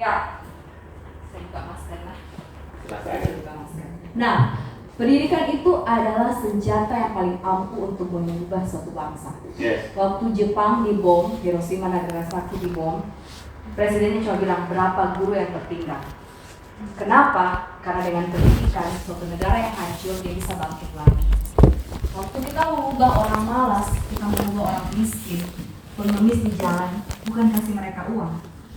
Ya, saya buka masker lah. Nah, pendidikan itu adalah senjata yang paling ampuh untuk mengubah suatu bangsa. Yes. Waktu Jepang dibom, Hiroshima Nagasaki dibom, presidennya cuma bilang berapa guru yang tertinggal. Kenapa? Karena dengan pendidikan suatu negara yang hancur dia bisa bangkit lagi. Waktu kita mengubah orang malas, kita mengubah orang miskin, pengemis di jalan, bukan kasih mereka uang,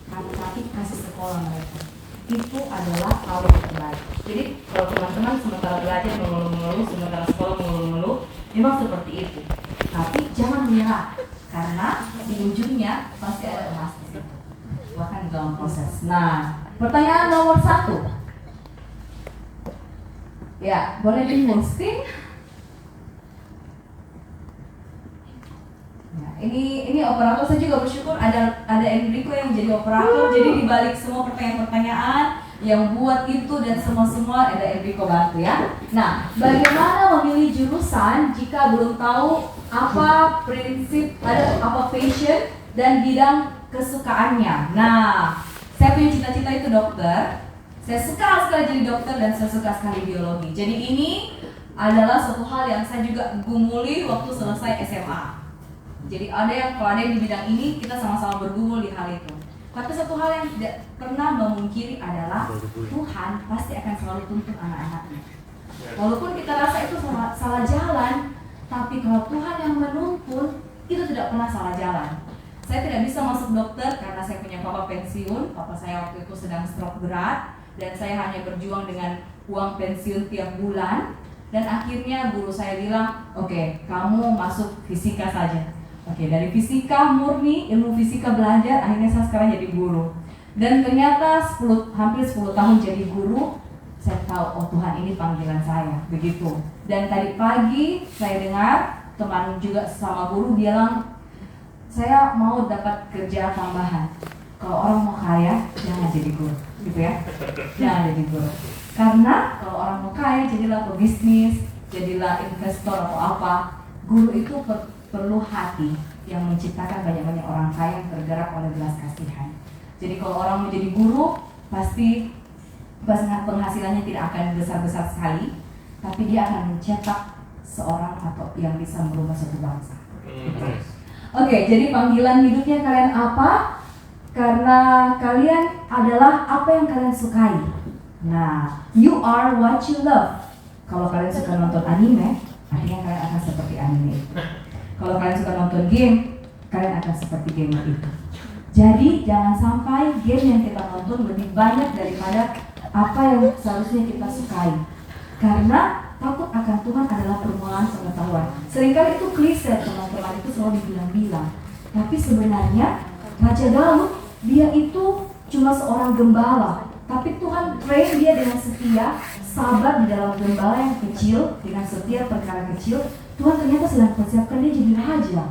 tapi kasih sekolah mereka. Itu adalah hal yang terbaik. Jadi kalau teman-teman sementara belajar mengeluh-mengeluh, sementara sekolah mengeluh-mengeluh, memang seperti itu. Tapi jangan menyerah, karena di ujungnya pasti ada emas di situ. Bahkan dalam proses. Nah, pertanyaan nomor 1. Ya, boleh di-posting. Ya, ini operator, saya juga bersyukur ada Enrico yang menjadi operator. Jadi dibalik semua pertanyaan-pertanyaan yang buat itu dan semua ada Enrico bantu ya. Nah, bagaimana memilih jurusan jika belum tahu apa prinsip, ada apa passion dan bidang kesukaannya. Nah, saya punya cita-cita itu dokter. Saya suka sekali jadi dokter dan saya suka sekali biologi. Jadi ini adalah suatu hal yang saya juga gumuli waktu selesai SMA. Jadi kalau ada yang di bidang ini, kita sama-sama bergumul di hal itu. Tapi satu hal yang tidak pernah memungkiri adalah Tuhan pasti akan selalu tuntun anak-anaknya. Walaupun kita rasa itu salah jalan, tapi kalau Tuhan yang menuntun, itu tidak pernah salah jalan. Saya tidak bisa masuk dokter karena saya punya papa pensiun. Papa saya waktu itu sedang stroke berat, dan saya hanya berjuang dengan uang pensiun tiap bulan. Dan akhirnya guru saya bilang, oke, kamu masuk fisika saja. Oke, dari fisika murni, ilmu fisika belajar, akhirnya saya sekarang jadi guru. Dan ternyata hampir 10 tahun jadi guru, saya tahu, oh Tuhan ini panggilan saya, begitu. Dan tadi pagi saya dengar teman juga sama guru bilang, saya mau dapat kerja tambahan. Kalau orang mau kaya, jangan jadi guru, gitu ya. Jangan jadi guru. Karena kalau orang mau kaya, jadilah pebisnis, jadilah investor atau apa. Guru itu perlu hati yang menciptakan banyak-banyak orang kaya yang tergerak oleh belas kasihan. Jadi kalau orang menjadi guru, pasti penghasilannya tidak akan besar-besar sekali, tapi dia akan mencetak seorang atau yang bisa merubah suatu bangsa. Oke, jadi panggilan hidupnya kalian apa? Karena kalian adalah apa yang kalian sukai. Nah, you are what you love. Kalau kalian suka nonton anime, akhirnya kalian akan seperti anime itu. Kalau kalian suka nonton game, kalian akan seperti game itu. Jadi jangan sampai game yang kita nonton lebih banyak daripada apa yang seharusnya kita sukai. Karena takut akan Tuhan adalah permulaan pengetahuan. Seringkali itu klise, teman-teman itu selalu dibilang-bilang. Tapi sebenarnya Raja Daud, dia itu cuma seorang gembala. Tapi Tuhan train dia dengan setia, sabar di dalam gembala yang kecil, dengan setiap perkara kecil. Tuhan ternyata sedang persiapkan dia jadi raja.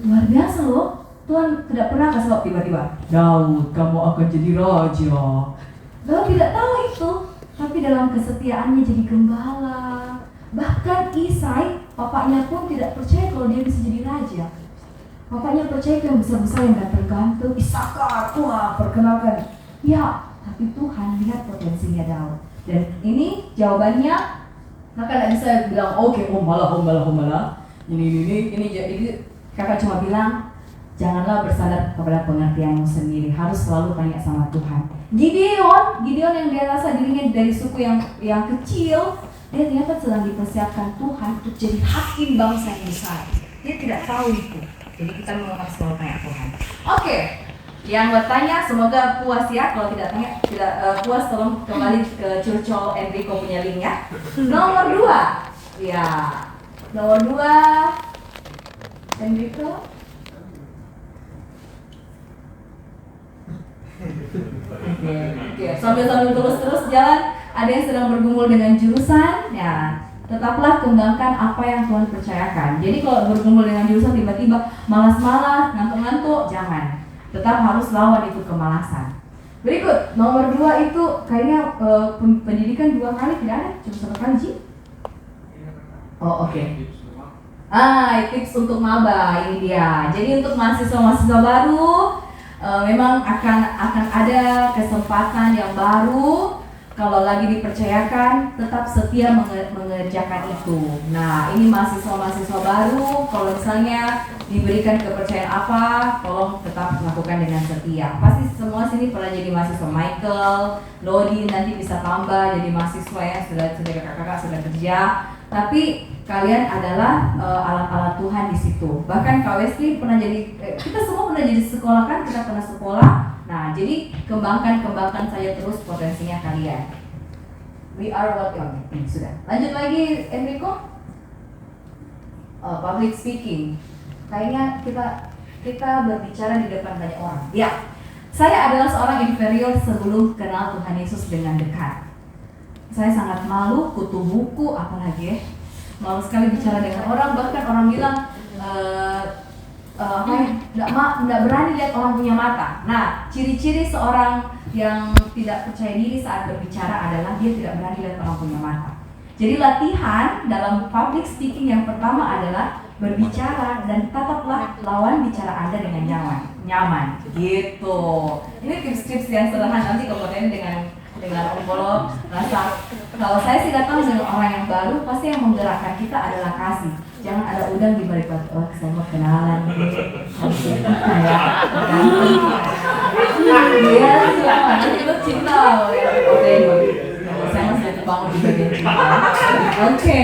Luar biasa loh. Tuhan tidak pernah kasih tahu tiba-tiba, Daud, kamu akan jadi raja. Daud tidak tahu itu, tapi dalam kesetiaannya jadi gembala. Bahkan Isai, papanya pun tidak percaya kalau dia bisa jadi raja. Papanya percaya yang besar-besar yang ganteng-ganteng, Isakar, wah perkenalkan. Ya, tapi Tuhan lihat potensinya Daud. Dan ini jawabannya. Maka tidak bisa bilang, oke, malah. Ini kakak cuma bilang, janganlah bersandar kepada pengertianmu sendiri, harus selalu tanya sama Tuhan. Gideon yang dia rasa dirinya dari suku yang kecil, dia ternyata sedang dipersiapkan Tuhan untuk jadi hakim bangsa yang besar. Dia tidak tahu itu, jadi kita harus selalu tanya Tuhan. Oke. Yang bertanya semoga puas ya. Kalau tidak puas, tolong kembali ke Curcol Enrico punya link ya. Nomor 2. Ya. Nomor 2 Enrico. Oke. Sambil terus jalan. Ada yang sedang bergumul dengan jurusan. Ya. Tetaplah kembangkan apa yang Tuhan percayakan. Jadi kalau bergumul dengan jurusan tiba-tiba malas-malas, ngantuk-ngantuk, jangan. Tetap harus lawan itu kemalasan. Berikut, nomor 2 itu kayaknya pendidikan 2 kali tidak ada, cuma 1 kali Ji. Oh oke. Tips untuk maba ini dia. Jadi untuk mahasiswa baru, memang akan ada kesempatan yang baru. Kalau lagi dipercayakan, tetap setia mengerjakan itu. Nah, ini mahasiswa-mahasiswa baru, kalau misalnya diberikan kepercayaan apa, tolong tetap lakukan dengan setia. Pasti semua sini pernah jadi mahasiswa. Michael, Lodi nanti bisa tambah jadi mahasiswa ya, sudah kakak-kakak sudah kerja. Tapi kalian adalah alat-alat Tuhan di situ. Bahkan Kak Wesley pernah jadi, kita semua pernah jadi sekolah kan, kita pernah sekolah. Nah, jadi kembangkan saja terus potensinya kalian. We are what you are. Sudah. Lanjut lagi, Enrico. Public speaking. Kayaknya kita berbicara di depan banyak orang. Ya, saya adalah seorang inferior sebelum kenal Tuhan Yesus dengan dekat. Saya sangat malu, kutu buku, apalagi ya. Malu sekali bicara dengan orang, bahkan orang bilang nggak berani lihat orang punya mata. Nah, ciri-ciri seorang yang tidak percaya diri saat berbicara adalah dia tidak berani lihat orang punya mata. Jadi latihan dalam public speaking yang pertama adalah berbicara dan tataplah lawan bicara Anda dengan nyaman. Gitu. Ini tips-tips yang sederhana, nanti kemudian dengan envelope rasa. Kalau saya sih datang dengan orang yang baru, pasti yang menggerakkan kita adalah kasih. Jangan ada udang di balik batu. Oh, saya mau kenalan nih. Iya, silakan. Itu cinta. Oke. Saya masih terbangun di bagian cinta. Oke.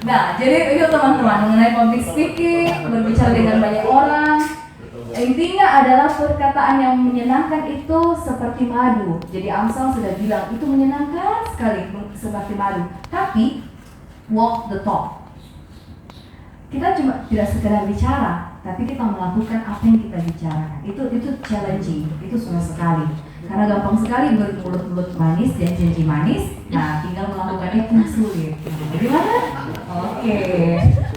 Nah, jadi itu teman-teman mengenai public speaking, berbicara dengan banyak orang. Intinya adalah perkataan yang menyenangkan itu seperti madu. Jadi Amsal sudah bilang itu menyenangkan sekali seperti madu. Tapi walk the talk. Kita cuma tidak sekedar bicara, tapi kita melakukan apa yang kita bicarakan. Itu challenging, itu susah sekali. Karena gampang sekali bermulut-mulut manis dan janji manis. Nah, tinggal melakukannya itu sulit. Gimana? Oke.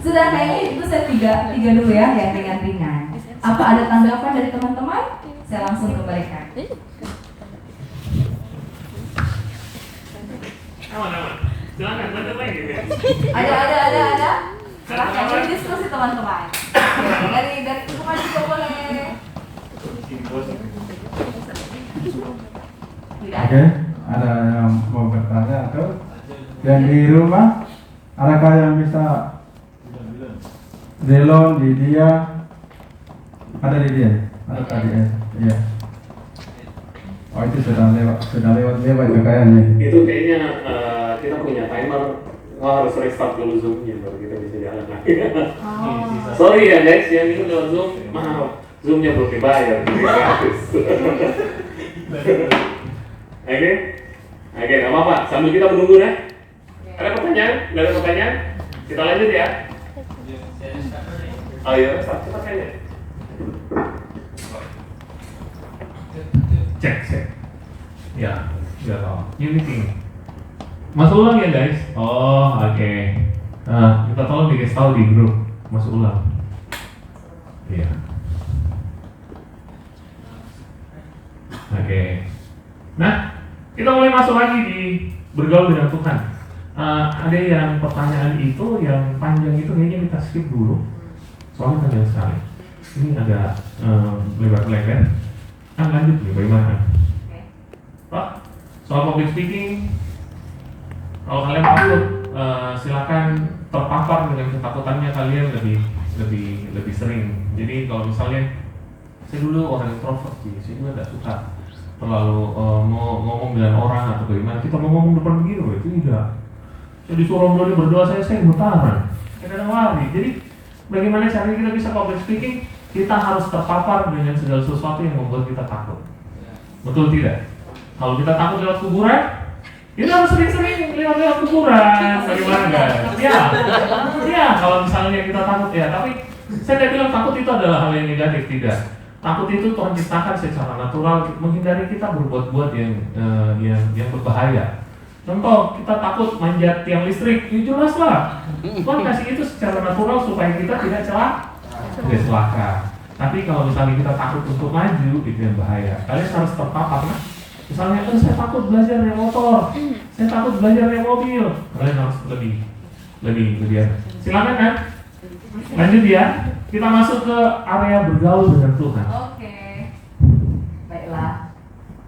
Sudah, kayaknya itu saya tiga dulu ya, yang ringan-ringan. Apa ada tanggapan dari teman-teman? Saya langsung kembalikan. Aman. Silakan, lanjut lagi. Ada. Silahkan, ini diskusi teman-teman. Dari teman juga boleh. Oke, ada yang mau bertanya atau yang di rumah? Adakah yang bisa? Delon, Lydia, ada Lydia, ada tadi ya. Iya. Oh, itu sudah lewat ya kayaknya. Itu kayaknya kita punya timer. Harus restart dulu Zoom-nya baru kita bisa jalan lagi. Sorry ya guys, yang ini lewat Zoom, maaf, Zoom-nya belum dibayar, jadi gratis. Oke, nggak apa-apa. Sambil kita menunggu deh. Ada pertanyaan? Nggak ada pertanyaan? Kita lanjut ya. Oh iya, start kayaknya. Cek. Ya, sudah tahu. New meeting. Masuk ulang ya guys. Oh, oke. Nah, kita tolong dikasih tahu di grup. Masuk ulang. Iya. Oke. Nah, kita mulai masuk lagi di bergaul dengan Tuhan. Ada yang pertanyaan itu yang panjang itu kayaknya kita skip dulu. Soalnya panjang sekali. Ini agak lebar-lebar. Lanjut nih, bagaimana? Pak, soal public speaking. Kalau kalian takut, silakan terpapar dengan ketakutannya kalian lebih sering. Jadi kalau misalnya saya dulu orang introvert sih, saya juga tidak suka terlalu mau ngomong dengan orang atau bagaimana. Kita mau ngomong depan begini, itu tidak. Saya disuruh berdoa, saya gemetaran, kadang lari. Jadi bagaimana caranya kita bisa public speaking? Kita harus terpapar dengan segala sesuatu yang membuat kita takut. Betul tidak? Kalau kita takut lewat kuburan, kita harus sering-sering lewat kuburan, bagaimana guys? Ya, kalau misalnya kita takut ya, tapi saya tidak bilang takut itu adalah hal yang negatif, tidak. Takut itu Tuhan ciptakan secara natural, menghindari kita berbuat-buat yang berbahaya. Contoh, kita takut manjat tiang listrik, ya jelas lah. Tuhan kasih itu secara natural supaya kita tidak celaka. Tapi kalau misalnya kita takut untuk maju, itu yang bahaya. Kalian harus terpapar, nah. Misalnya, saya takut belajar naik motor, saya takut belajar naik mobil. Kalian harus lebih. Silakan kan? Lanjut ya. Kita masuk ke area bergaul dengan Tuhan. Oke.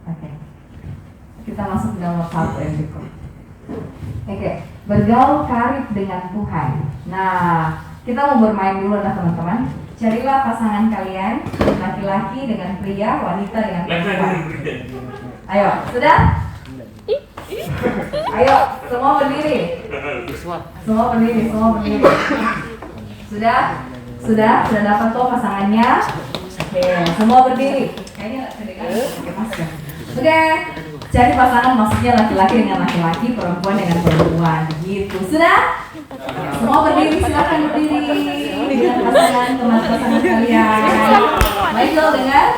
Oke. Kita masuk ke nomor 1 Enrico. Oke, bergaul karib dengan Tuhan. Nah, kita mau bermain dulu lah teman-teman. Carilah pasangan kalian, laki-laki dengan pria, wanita dengan perempuan. Ayo, sudah? Ayo, semua berdiri. Semua berdiri. Sudah dapat tuh pasangannya. Oke, semua berdiri. Kayaknya nggak kedengaran pakai masker. Oke, cari pasangan maksudnya laki-laki dengan laki-laki, perempuan dengan perempuan. Gitu, sudah? Semua berdiri, silakan berdiri dengan pasangan kalian. Michael dengan?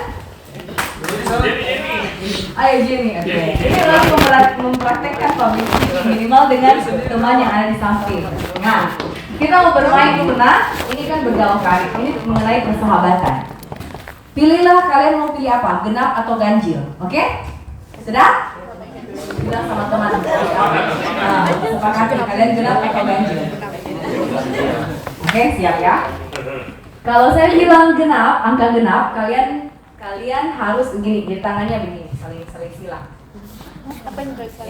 Ayo Jenny, oke. Ini lagi mempraktekkan public speaking minimal dengan teman yang ada di samping. Nah, kita mau bermain dulu. Nah, ini kan bergaul karib. Ini mengenai persahabatan. Pilihlah kalian mau pilih apa, genap atau ganjil, oke? Sudah? Bilang sama teman. Nah, sepakati kalian genap atau ganjil. Oke, siap ya? Kalau saya bilang genap, angka genap, kalian harus begini, di tangannya begini, saling silang.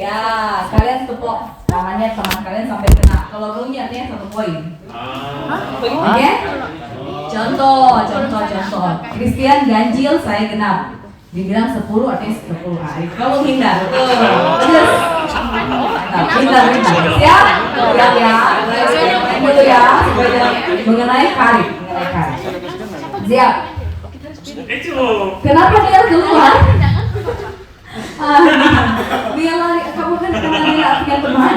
Ya, kalian tepuk tangannya teman kalian sampai genap. Kalau belum artinya 1 poin. Oke? Contoh. Christian ganjil, saya genap. Dibilang 10 artinya 10 hari. Kamu hindar. Terus. Hindar. Siap? Siap ya. Main dulu ya. Mengenai karib. Siap. Kenapa dia keluar? Dia lari. Kamu kan lari artinya teman.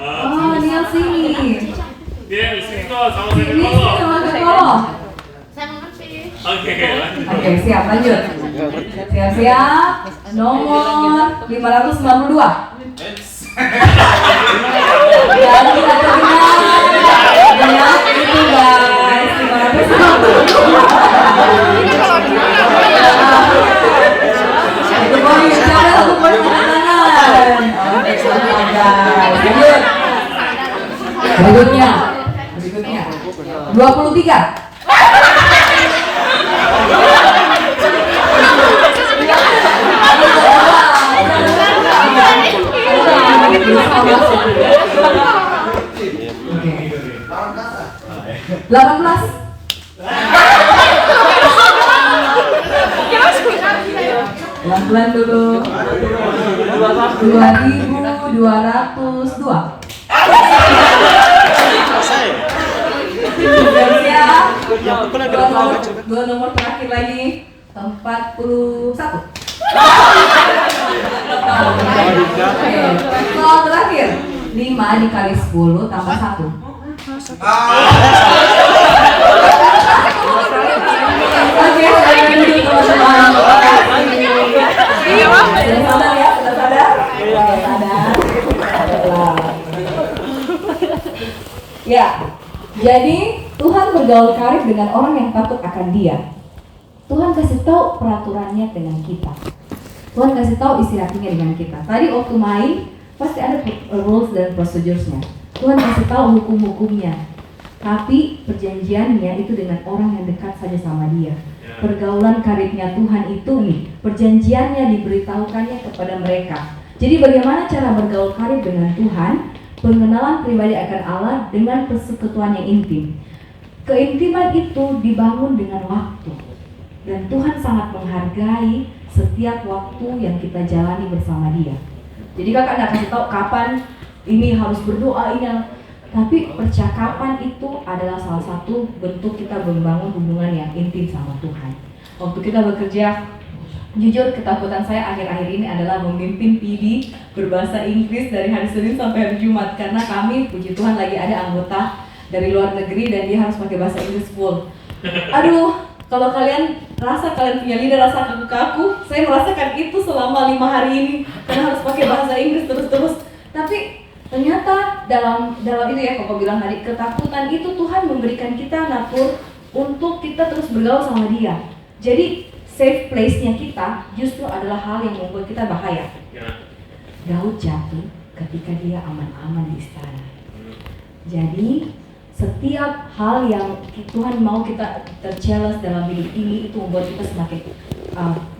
Oh, dia sini. Dia sini kok sama Sini sama sekolah. Oke, siap, lanjut. Siap. Nomor 592. Jadi atau benar itu guys, 592. Itu poin, ada 1 poin tangan. Oke, guys. Lanjut. Berikutnya 23. Pelan-pelan dulu. 2202. Siap. Dua nomor terakhir lagi. 41. Soal terakhir 5 dikali 10 tambah 1. Oke, saya duduk teman-teman. Sudah sadar ya? Sudah sadar? Sadar. Ya, jadi Tuhan bergaul karib dengan orang yang takut akan Dia. Tuhan kasih tahu peraturannya dengan kita. Tuhan kasih tahu isi hatinya dengan kita. Tadi waktu main pasti ada rules dan prosedurnya. Tuhan kasih tahu hukum-hukumnya. Tapi perjanjiannya itu dengan orang yang dekat saja sama Dia. Pergaulan karibnya Tuhan itu nih, perjanjiannya diberitahukannya kepada mereka. Jadi bagaimana cara bergaul karib dengan Tuhan? Pengenalan pribadi akan Allah dengan persekutuan yang intim. Keintiman itu dibangun dengan waktu. Dan Tuhan sangat menghargai setiap waktu yang kita jalani bersama Dia. Jadi kakak nggak kasih tahu kapan ini harus berdoa ini. Tapi percakapan itu adalah salah satu bentuk kita membangun hubungan yang intim sama Tuhan. Waktu kita bekerja, jujur ketakutan saya akhir-akhir ini adalah memimpin PD berbahasa Inggris dari hari Senin sampai hari Jumat. Karena kami, puji Tuhan, lagi ada anggota dari luar negeri dan dia harus pakai bahasa Inggris full. Aduh, kalau kalian rasa kalian punya lidah rasa kaku-kaku, saya merasakan itu selama 5 hari ini. Karena harus pakai bahasa Inggris terus-terus. Tapi ternyata dalam itu ya, Koko bilang tadi, ketakutan itu Tuhan memberikan kita natur untuk kita terus bergaul sama Dia. Jadi safe place-nya kita justru adalah hal yang membuat kita bahaya. Daud jatuh ketika dia aman-aman di istana. Jadi Setiap hal yang Tuhan mau kita ter-challenge dalam hidup ini itu membuat kita semakin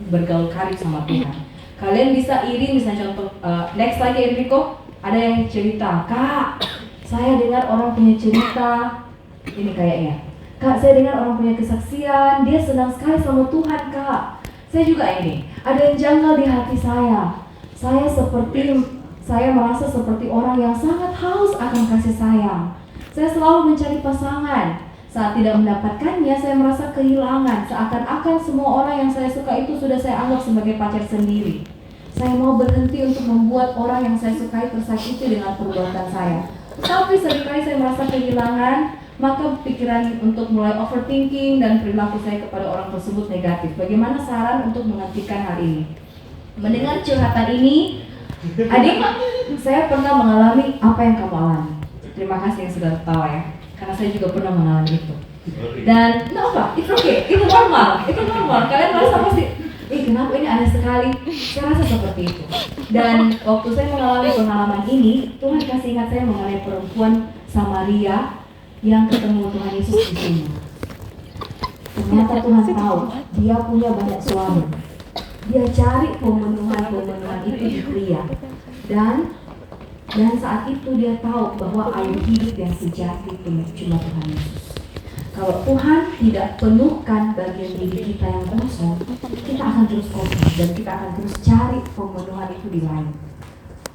bergaul karib sama Tuhan. Kalian bisa iri, misalnya contoh next lagi Enrico, ada yang cerita, Kak, saya dengar orang punya cerita, ini kayaknya, Kak, saya dengar orang punya kesaksian, dia senang sekali sama Tuhan, Kak. Saya juga ini, ada yang janggal di hati saya. Saya merasa seperti orang yang sangat haus akan kasih sayang. Saya selalu mencari pasangan. Saat tidak mendapatkannya, saya merasa kehilangan. Seakan-akan semua orang yang saya suka itu sudah saya anggap sebagai pacar sendiri. Saya mau berhenti untuk membuat orang yang saya sukai tersakiti dengan perbuatan saya. Tapi seringkali saya merasa kehilangan, maka pikiran untuk mulai overthinking dan perilaku saya kepada orang tersebut negatif. Bagaimana saran untuk menghentikan hal ini? Mendengar curhatan ini, adik, saya pernah mengalami apa yang kamu alami. Terima kasih yang sudah tertawa ya, karena saya juga pernah mengalami itu. Dan kenapa? It's okay, itu normal. Kalian merasa pasti, kenapa ini aneh sekali? Saya rasa seperti itu. Dan waktu saya mengalami pengalaman ini, Tuhan kasih ingat saya mengenai perempuan Samaria yang ketemu Tuhan Yesus di sini. Ternyata Tuhan tahu dia punya banyak suami. Dia cari pemenuhan itu di pria. Dan saat itu dia tahu bahwa air hidup yang sejati itu cuma Tuhan Yesus. Kalau Tuhan tidak penuhkan bagian diri kita yang kosong, kita akan terus kosong dan kita akan terus cari pemenuhan itu di lain.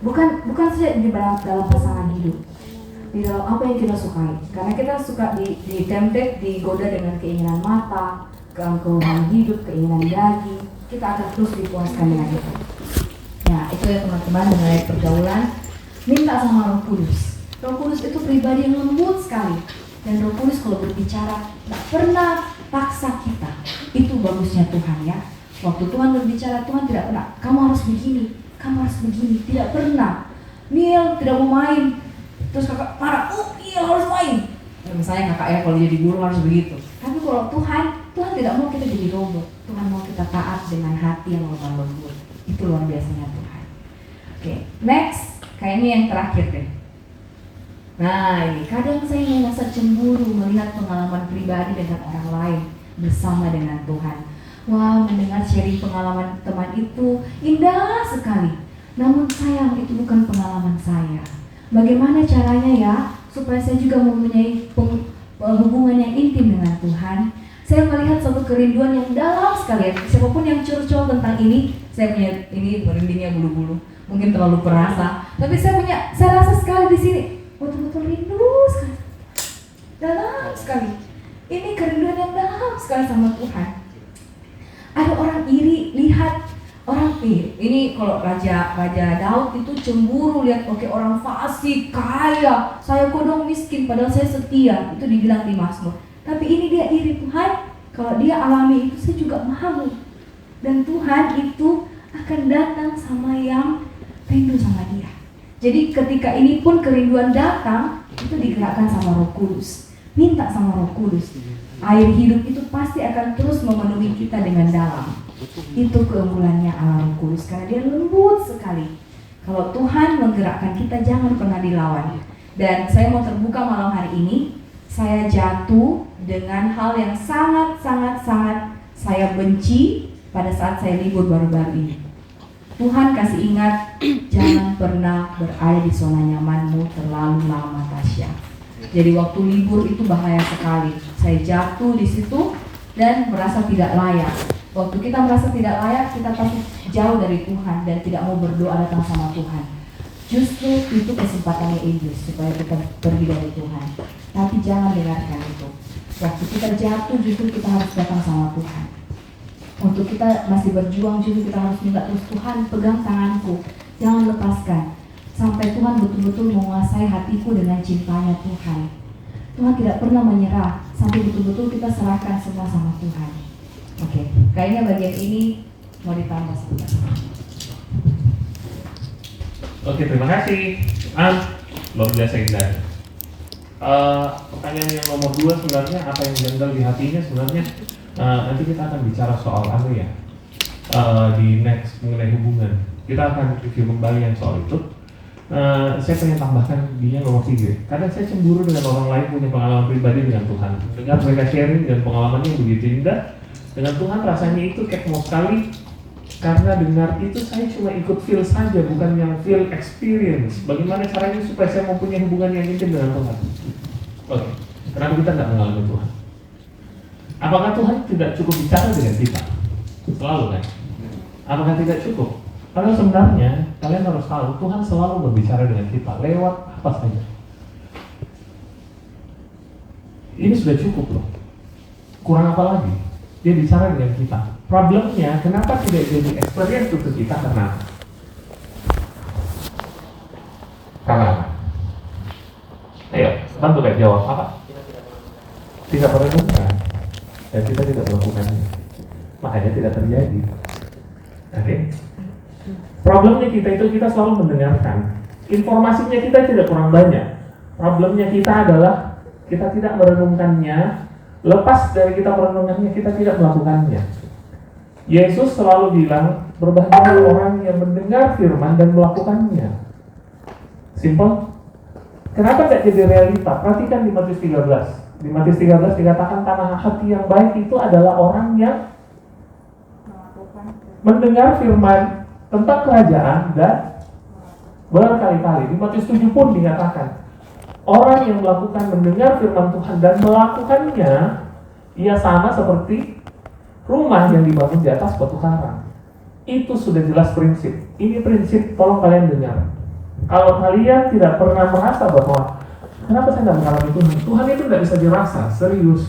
Bukan saja di dalam pasangan hidup, di dalam apa yang kita sukai. Karena kita suka tempted, digoda dengan keinginan mata, keangkuhan hidup, keinginan daging. Kita akan terus dipuaskan dengan itu. Ya, itu ya teman-teman mengenai pergaulan. Minta sama Roh Kudus. Roh Kudus itu pribadi yang lembut sekali. Dan Roh Kudus kalau berbicara tak pernah paksa kita. Itu bagusnya Tuhan ya. Waktu Tuhan berbicara, Tuhan tidak pernah, kamu harus begini, kamu harus begini. Tidak pernah. Neil tidak mau main. Terus kakak marah, iya harus main. Ya, misalnya kakak ya kalau jadi guru harus begitu. Tapi kalau Tuhan tidak mau kita jadi robot. Tuhan mau kita taat dengan hati yang lemah lembut. Itu luar biasanya Tuhan. Oke, next. Kayaknya yang terakhir deh. Nah ini, kadang saya merasa cemburu melihat pengalaman pribadi dengan orang lain bersama dengan Tuhan. Wow, mendengar sharing pengalaman teman itu indah sekali. Namun sayang itu bukan pengalaman saya. Bagaimana caranya ya supaya saya juga mempunyai hubungan yang intim dengan Tuhan? Saya melihat satu kerinduan yang dalam sekali. Siapapun yang curcol tentang ini, saya punya ini merindingnya bulu-bulu. Mungkin terlalu perasa, tapi saya rasa sekali di sini betul-betul rindu sekali, dalam sekali. Ini kerinduan yang dalam sekali sama Tuhan. Ada orang iri lihat orang ini kalau Raja Daud itu cemburu lihat orang fasik kaya, saya kodong miskin padahal saya setia, itu dibilang di Mazmur. Tapi ini dia iri, Tuhan kalau dia alami itu saya juga mau. Dan Tuhan itu akan datang sama yang rindu sama dia. Jadi ketika ini pun kerinduan datang, itu digerakkan sama Roh Kudus. Minta sama Roh Kudus. Air hidup itu pasti akan terus memenuhi kita dengan dalam. Itu keunggulannya Allah Roh Kudus, karena dia lembut sekali. Kalau Tuhan menggerakkan kita, jangan pernah dilawan. Dan saya mau terbuka malam hari ini, saya jatuh dengan hal yang sangat saya benci pada saat saya libur baru-baru ini. Tuhan kasih ingat, jangan pernah berada di zona nyamanmu terlalu lama, Tasya. Jadi waktu libur itu bahaya sekali. Saya jatuh di situ dan merasa tidak layak. Waktu kita merasa tidak layak, kita pasti jauh dari Tuhan dan tidak mau berdoa datang sama Tuhan. Justru itu kesempatannya iblis supaya kita pergi dari Tuhan. Tapi jangan dengarkan itu. Waktu kita jatuh, justru kita harus datang sama Tuhan. Untuk kita masih berjuang, justru kita harus minta terus, Tuhan pegang tanganku, jangan lepaskan sampai Tuhan betul-betul menguasai hatiku dengan cintanya Tuhan. Tuhan tidak pernah menyerah sampai betul-betul kita serahkan semua sama Tuhan. Oke, kayaknya bagian ini mau ditambah sebentar. Oke, terima kasih. Luar biasa indah. Pertanyaan yang nomor 2 sebenarnya apa yang janggal di hatinya sebenarnya nanti kita akan bicara soal di next mengenai hubungan. Kita akan review kembali yang soal itu. Saya pengen tambahkan dia nomor 3. Kadang saya cemburu dengan orang lain punya pengalaman pribadi dengan Tuhan. Dengar mereka sharing dan pengalamannya yang begitu indah dengan Tuhan, rasanya itu kayak mau sekali. Karena dengar itu saya cuma ikut feel saja, bukan yang feel experience. Bagaimana caranya supaya saya mempunyai hubungan yang intim dengan Tuhan? Oke, kenapa kita nggak mengalami Tuhan? Apakah Tuhan tidak cukup bicara dengan kita? Selalu kan? Apakah tidak cukup? Karena sebenarnya kalian harus tahu Tuhan selalu berbicara dengan kita lewat apa saja. Ini sudah cukup loh. Kurang apa lagi? Dia bicara dengan kita. Problemnya kenapa tidak jadi experience untuk kita? Karena ayo bantu kayak jawab apa? Tidak merenungkan dan kita tidak melakukannya, makanya tidak terjadi. Oke? Problemnya kita itu kita selalu mendengarkan, informasinya kita tidak kurang banyak. Problemnya kita adalah kita tidak merenungkannya. Lepas dari kita merenungkannya, kita tidak melakukannya. Yesus selalu bilang, berbahagia orang yang mendengar firman dan melakukannya. Simple. Kenapa tidak jadi realita? Perhatikan di Matius 13. Di Matius 13 dikatakan tanah hati yang baik itu adalah orang yang mendengar firman tentang kerajaan dan berkali-kali. Di Matius 7 pun dikatakan, orang yang melakukan mendengar firman Tuhan dan melakukannya, ia sama seperti rumah yang dibangun di atas batu karang. Itu sudah jelas prinsip. Ini prinsip, tolong kalian dengar. Kalau kalian tidak pernah merasa bahwa kenapa saya tidak mengalami Tuhan? Tuhan itu tidak bisa dirasa, serius.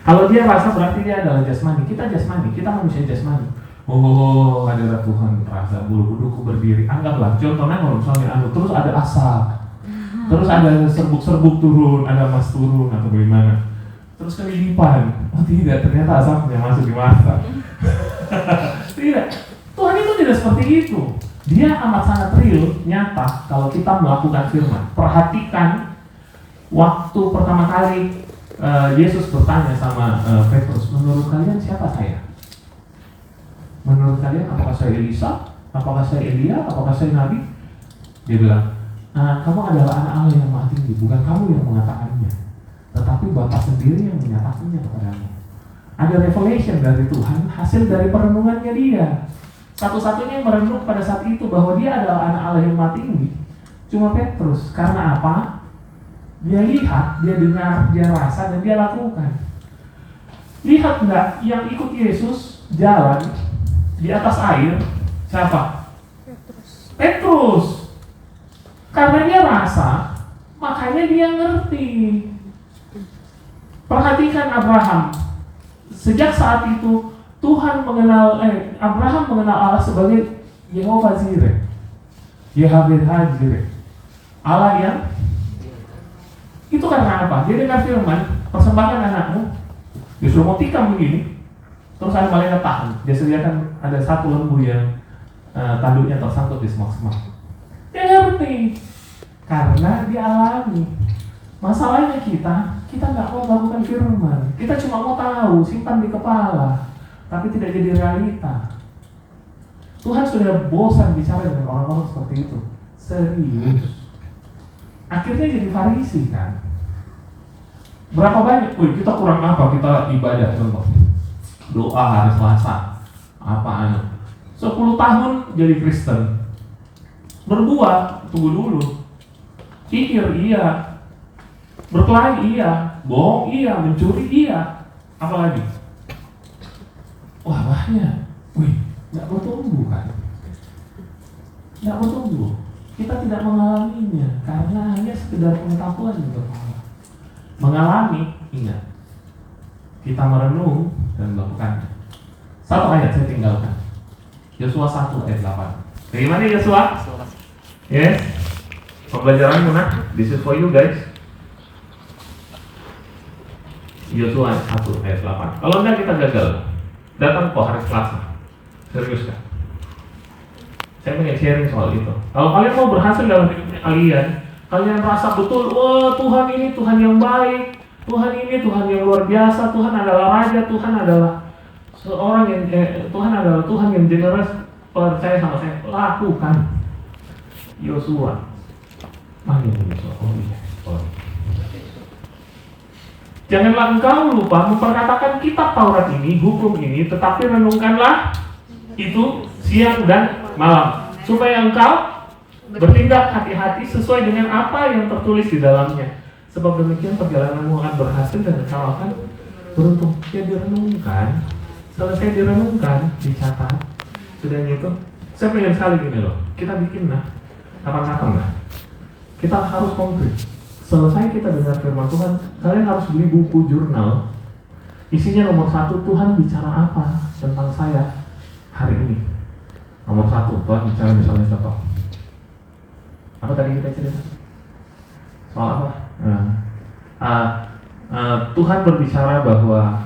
Kalau dia rasa berarti dia adalah jasmani. Kita jasmani, kita manusia jasmani. Oh, ada Tuhan rasa bulu kuduku berdiri. Anggaplah, contohnya kalau misalnya terus ada asap. Terus ada serbuk-serbuk turun, ada emas turun atau bagaimana. Terus kelilipan, oh tidak, ternyata asapnya masuk di mata. Tidak, Tuhan itu tidak seperti itu. Dia amat sangat real, nyata kalau kita melakukan firman. Perhatikan waktu pertama kali Yesus bertanya sama Petrus, menurut kalian siapa saya? Menurut kalian apakah saya Elisa? Apakah saya Elia? Apakah saya Nabi? Dia bilang, kamu adalah anak Allah yang maha tinggi, bukan kamu yang mengatakannya, tetapi Bapa sendiri yang menyatakannya kepadamu. Ada revelation dari Tuhan, hasil dari perenungannya dia. Satu-satunya yang merenung pada saat itu bahwa dia adalah anak Allah yang maha tinggi cuma Petrus. Karena apa? Dia lihat, dia dengar, dia rasa, dan dia lakukan. Lihat nggak yang ikut Yesus jalan di atas air? Siapa? Petrus. Karena dia rasa, makanya dia ngerti. Perhatikan Abraham. Sejak saat itu Tuhan mengenal Abraham mengenal Allah sebagai Yehova Jireh, Yahweh Jireh, Allah yang itu karena apa? Dia dengar firman, persembahkan anakmu, disuruh mau tikam begini, terus ada malaikat tahan. Dia sediakan ada satu lembu yang tanduknya tersangkut di semak-semak. Dia ngerti karena dia alami. Masalahnya kita nggak mau melakukan firman. Kita cuma mau tahu, simpan di kepala, tapi tidak jadi realita. Tuhan sudah bosan bicara dengan orang-orang seperti itu. Serius. Akhirnya jadi Farisi kan. Berapa banyak? Kita kurang apa? Kita ibadah contoh. Doa hari Selasa. Apaan? 10 tahun jadi Kristen. Berbuat, tunggu dulu. Kikir iya. Berkelahi iya. Bohong iya. Mencuri iya. Apalagi? Wah banyak. Nggak bertumbuh kan? Nggak bertumbuh. Kita tidak mengalaminya karena hanya sekedar pengetahuan yang berkala. Mengalami, ingat, kita merenung dan melakukannya. Satu ayat saya tinggalkan. Yosua 1 ayat 8. Dari mana Yosua? Yes. Pembelajaran mana? This is for you guys. Yosua 1 ayat 8. Kalau enggak kita gagal. Datang kok hari Selasa. Serius kan? Saya pengen sharing soal itu. Kalau kalian mau berhasil dalam hidupnya kalian rasa betul, wah Tuhan ini Tuhan yang baik, Tuhan ini Tuhan yang luar biasa, Tuhan adalah Raja, Tuhan adalah seorang yang Tuhan adalah Tuhan yang generous, percaya sama saya, lakukan. Yosua. Mana ini Yosua? Oh iya. Oh. Janganlah engkau lupa memperkatakan kitab Taurat ini, hukum ini, tetapi renungkanlah itu siang dan malam, supaya engkau bertindak hati-hati sesuai dengan apa yang tertulis di dalamnya. Sebab demikian perjalananmu akan berhasil dan engkau akan beruntung. Ya direnungkan, selesai direnungkan, dicatat. Sudah gitu, saya pengen sekali gini loh, kita bikin kapan-kapan lah. Kita harus konkret. Selesai kita dengar firman Tuhan, kalian harus beli buku jurnal. Isinya nomor 1, Tuhan bicara apa tentang saya hari ini. Nomor 1, Tuhan bicara misalnya contoh. Apa tadi kita cerita? Soal apa? Tuhan berbicara bahwa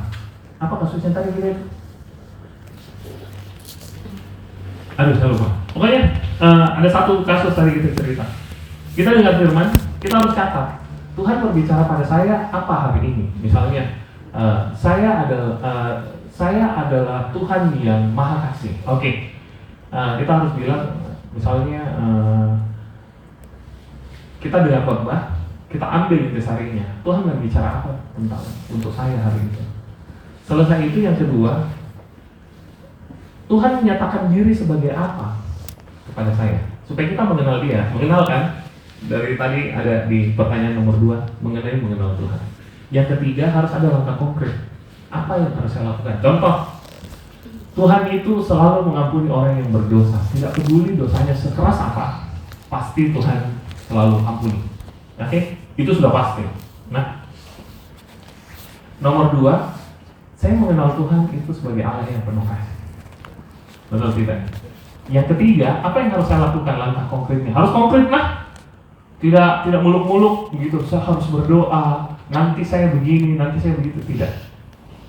apa kasusnya tadi kita? Aduh, saya lupa. Pokoknya ada satu kasus tadi kita cerita. Kita dengar firman, kita harus catat. Tuhan berbicara pada saya apa hari ini? Misalnya, saya adalah Tuhan yang Maha Kasih. Oke. Kita harus bilang, misalnya kita dengar khotbah, kita ambil intisarinya. Tuhan berbicara apa tentang untuk saya hari ini? Selesai itu yang kedua, Tuhan menyatakan diri sebagai apa kepada saya, supaya kita mengenal Dia. Mengenal kan? Dari tadi ada di pertanyaan nomor 2, mengenal Tuhan. Yang ketiga, harus ada langkah konkret. Apa yang harus saya lakukan? Contoh, Tuhan itu selalu mengampuni orang yang berdosa. Tidak peduli dosanya sekeras apa, pasti Tuhan selalu ampuni. Oke? Itu sudah pasti. Nah, nomor 2, saya mengenal Tuhan itu sebagai Allah yang penuh kasih. Betul tidak? Yang ketiga, apa yang harus saya lakukan? Langkah konkretnya harus konkret lah. Tidak muluk-muluk begitu. Saya harus berdoa. Nanti saya begini, nanti saya begitu. Tidak.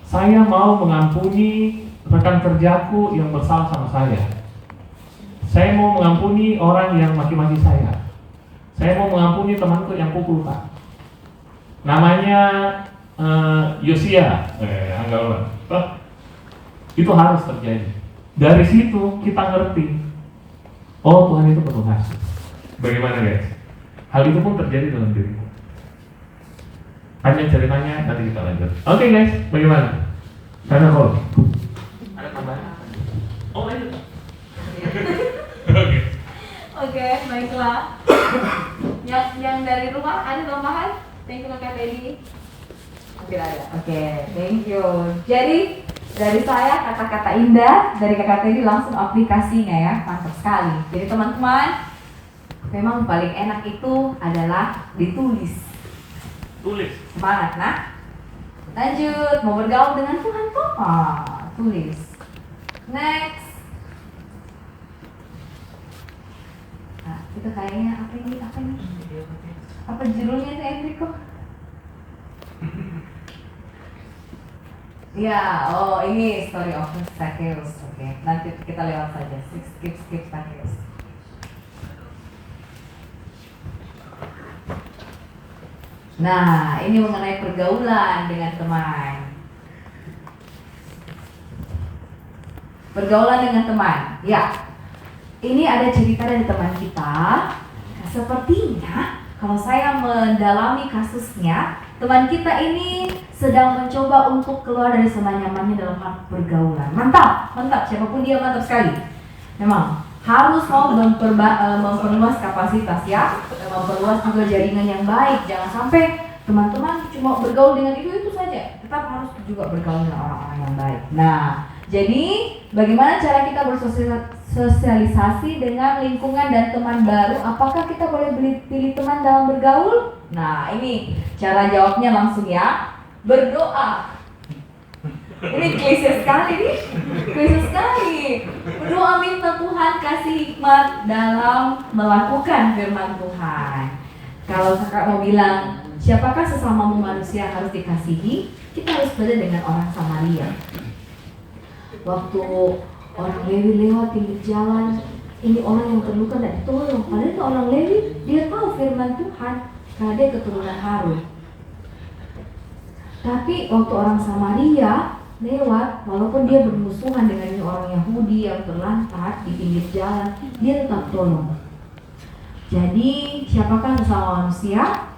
Saya mau mengampuni rekan kerjaku yang bersalah sama saya. Saya mau mengampuni orang yang maki-maki saya. Saya mau mengampuni temanku yang pukul Pak. Namanya Yosia. Anggaplah. Itu harus terjadi. Dari situ kita ngerti. Oh, Tuhan itu penuh kasih. Bagaimana guys? Hal itu pun terjadi dalam diriku. Panjang ceritanya, nanti kita lanjut. Oke guys, bagaimana? Karena kalau ada tambahan? Oh lanjut. Oke, baiklah. Yang dari rumah ada tambahan? Thank you Kak Teddy. Oke, ada. Oke, thank you. Jadi dari saya kata-kata indah dari Kakak Teddy langsung aplikasinya ya, mantap sekali. Jadi teman-teman, memang paling enak itu adalah ditulis. Tulis. Semangat, nah. Lanjut, mau bergaul dengan Tuhan tuh? Tulis. Next. Nah, itu kayaknya apa ini? Apa judulnya nih Enrico? Ya, oh ini Story of Zacchaeus. Oke, nanti kita lewat saja. Skip Zacchaeus. Nah, ini mengenai pergaulan dengan teman. Pergaulan dengan teman. Ya, ini ada cerita dari teman kita. Sepertinya kalau saya mendalami kasusnya, teman kita ini sedang mencoba untuk keluar dari zona nyamannya dalam hal pergaulan. Mantap, siapapun dia mantap sekali. Memang harus mau memperluas kapasitas ya, memperluas juga jaringan yang baik. Jangan sampai teman-teman cuma bergaul dengan itu saja. Tetap harus juga bergaul dengan orang-orang yang baik. Nah, jadi bagaimana cara kita bersosialisasi dengan lingkungan dan teman baru? Apakah kita boleh pilih teman dalam bergaul? Nah, ini cara jawabnya langsung ya. Berdoa. Ini klise sekali nih. Berdoa minta Tuhan kasih hikmat dalam melakukan firman Tuhan. Kalau kakak mau bilang, siapakah sesamamu manusia yang harus dikasihi? Kita harus belajar dengan orang Samaria. Waktu orang Lewi lewat pinggir jalan, ini orang yang terluka dan ditolong. Padahal itu orang Lewi, dia tahu firman Tuhan karena dia keturunan Harun. Tapi waktu orang Samaria lewat, walaupun dia bermusuhan dengan orang Yahudi yang terlantar di pinggir jalan, dia tetap tolong. Jadi siapakah sesama manusia?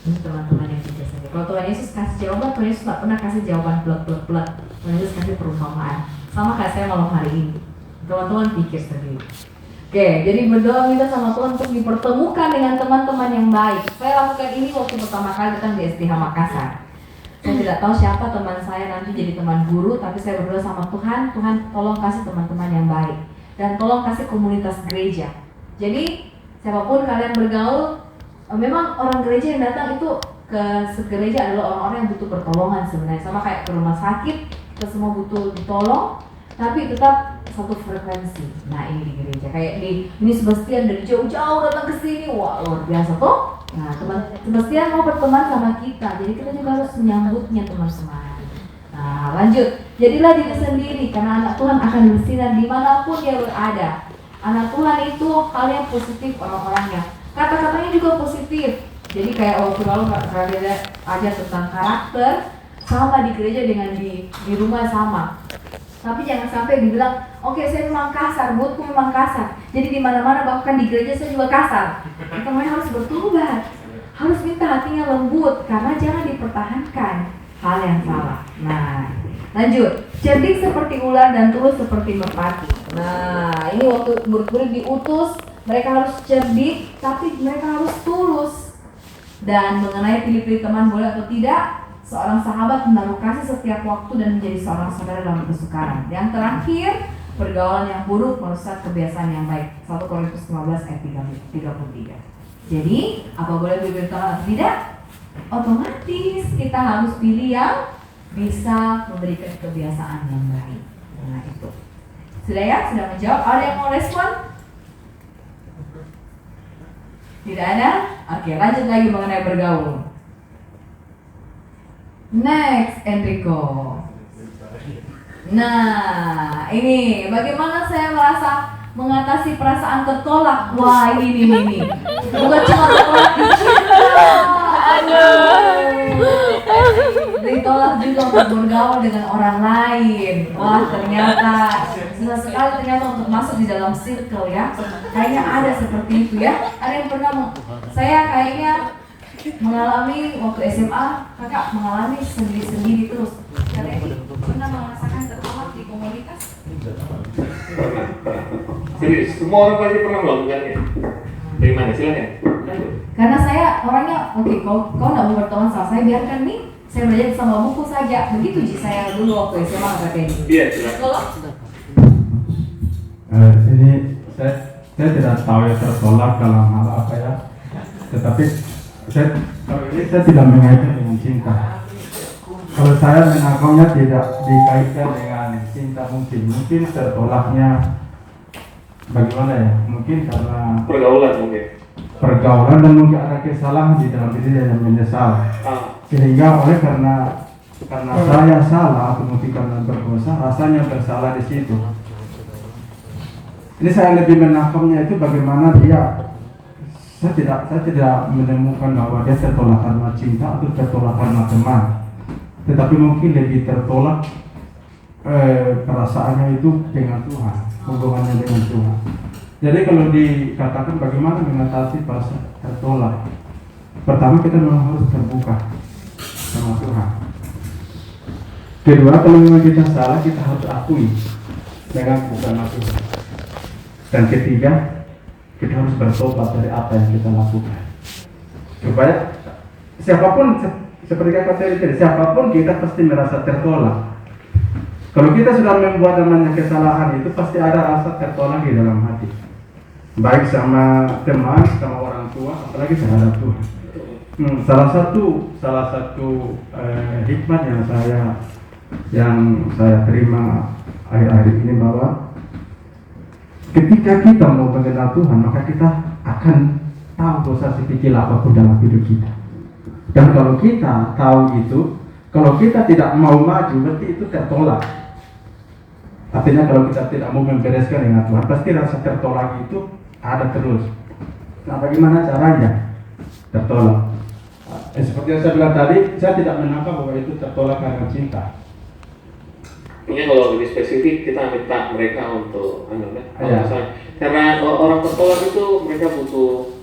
Ini teman-teman yang bijak saja. Kalau Tuhan Yesus kasih jawaban, Tuhan Yesus nggak pernah kasih jawaban plek. Tuhan Yesus kasih perumpamaan. Sama kayak saya malam hari ini. Teman-teman pikir sendiri. Oke, jadi berdoa minta sama Tuhan untuk dipertemukan dengan teman-teman yang baik. Saya lakukan ini waktu pertama kali datang di SDH Makassar. Saya tidak tahu siapa teman saya nanti jadi teman guru, tapi saya berdoa sama Tuhan, Tuhan tolong kasih teman-teman yang baik. Dan tolong kasih komunitas gereja. Jadi siapapun kalian bergaul, memang orang gereja yang datang itu ke gereja adalah orang-orang yang butuh pertolongan sebenarnya. Sama kayak ke rumah sakit, kita semua butuh ditolong, tapi tetap satu frekuensi. Nah ini di gereja, kayak ini Sebastian dari jauh-jauh datang ke sini, wah luar biasa tuh. Nah teman Sebastian mau berteman sama kita, jadi kita juga harus menyambutnya teman-teman. Nah lanjut, jadilah diri sendiri karena anak Tuhan akan bersinar dimanapun dia berada. Anak Tuhan itu hal yang positif orang-orangnya. Kata-katanya juga positif. Jadi kayak waktu lalu kalian ajar tentang karakter, sama di gereja dengan di rumah sama. Tapi jangan sampai dibilang, oke, saya memang kasar, buatku memang kasar. Jadi di mana-mana bahkan di gereja saya juga kasar. Kita harus bertobat, harus minta hatinya lembut karena jangan dipertahankan hal yang salah. Nah, lanjut. Cerdik seperti ular dan tulus seperti merpati. Nah, ini waktu murid-murid diutus, mereka harus cerdik, tapi mereka harus tulus. Dan mengenai pilih-pilih teman boleh atau tidak, seorang sahabat menaruh kasih setiap waktu dan menjadi seorang saudara dalam kesukaran. Yang terakhir, pergaulan yang buruk merusak kebiasaan yang baik. 1 Korintus 15 ayat 33. Jadi, apa boleh pilih teman atau tidak? Otomatis kita harus pilih yang bisa memberikan kebiasaan yang baik. Nah itu. Sudah ya? Sudah menjawab? Ada yang mau respon? Tidak ada? Oke, lanjut lagi mengenai bergaul. Next, Enrico. Nah, ini bagaimana saya merasa mengatasi perasaan tertolak. Wah, ini. Bukan cuma tertolak di cinta. Ditolak juga untuk bergaul dengan orang lain. Wah, ternyata susah sekali ternyata untuk masuk di dalam circle ya. Kayaknya ada seperti itu ya. Ada yang pernah saya kayaknya mengalami waktu SMA, kakak mengalami sendiri-sendiri terus. Kalian pernah merasakan tertolak di komunitas? Serius, semua orang pasti pernah melakukannya. Dari mana? Silakan. Karena saya orangnya, oke, kau nggak mau berteman sama saya, biarkan nih, saya belajar sama buku saja. Begitu sih saya dulu waktu SMA kakak ini. Iya, silakan. Ini saya tidak tahu ya tertolak dalam hal apa ya. Tetapi saya tidak mengaitkan dengan cinta. Kalau saya menangkapnya tidak dikaitkan dengan cinta mungkin tertolaknya bagaimana ya? Mungkin karena pergaulan dan mungkin ada kesalahan di dalam diri yang menyesal. Sehingga karena saya salah atau mungkin karena berdosa, rasanya bersalah di situ. Ini saya lebih menangkapnya itu bagaimana saya tidak menemukan bahwa dia tertolak karena cinta atau tertolak karena teman. Tetapi mungkin lebih tertolak perasaannya itu dengan Tuhan, hubungannya dengan Tuhan. Jadi kalau dikatakan bagaimana mengatasi perasaan tertolak, pertama kita memang harus terbuka sama Tuhan. Kedua, kalau memang kita salah, kita harus akui dengan sama Tuhan. Dan ketiga, kita harus bertobat dari apa yang kita lakukan. Supaya siapapun, seperti kata saya tadi, siapapun kita pasti merasa tertolak. Kalau kita sudah membuat namanya kesalahan, itu pasti ada rasa tertolak di dalam hati. Baik sama teman, sama orang tua, apalagi terhadap Tuhan. Salah satu hikmat yang saya terima akhir-akhir ini bahwa ketika kita mau mengenal Tuhan, maka kita akan tahu dosa sekecil apapun dalam hidup kita. Dan kalau kita tahu itu, kalau kita tidak mau maju, berarti itu tertolak. Artinya kalau kita tidak mau membereskan dengan Tuhan, pasti rasa tertolak itu ada terus. Nah, bagaimana caranya tertolak? Seperti yang saya bilang tadi, saya tidak menangkap bahwa itu tertolak karena cinta. Ini kalau lebih spesifik kita minta mereka untuk Iya. karena orang tertolak itu mereka butuh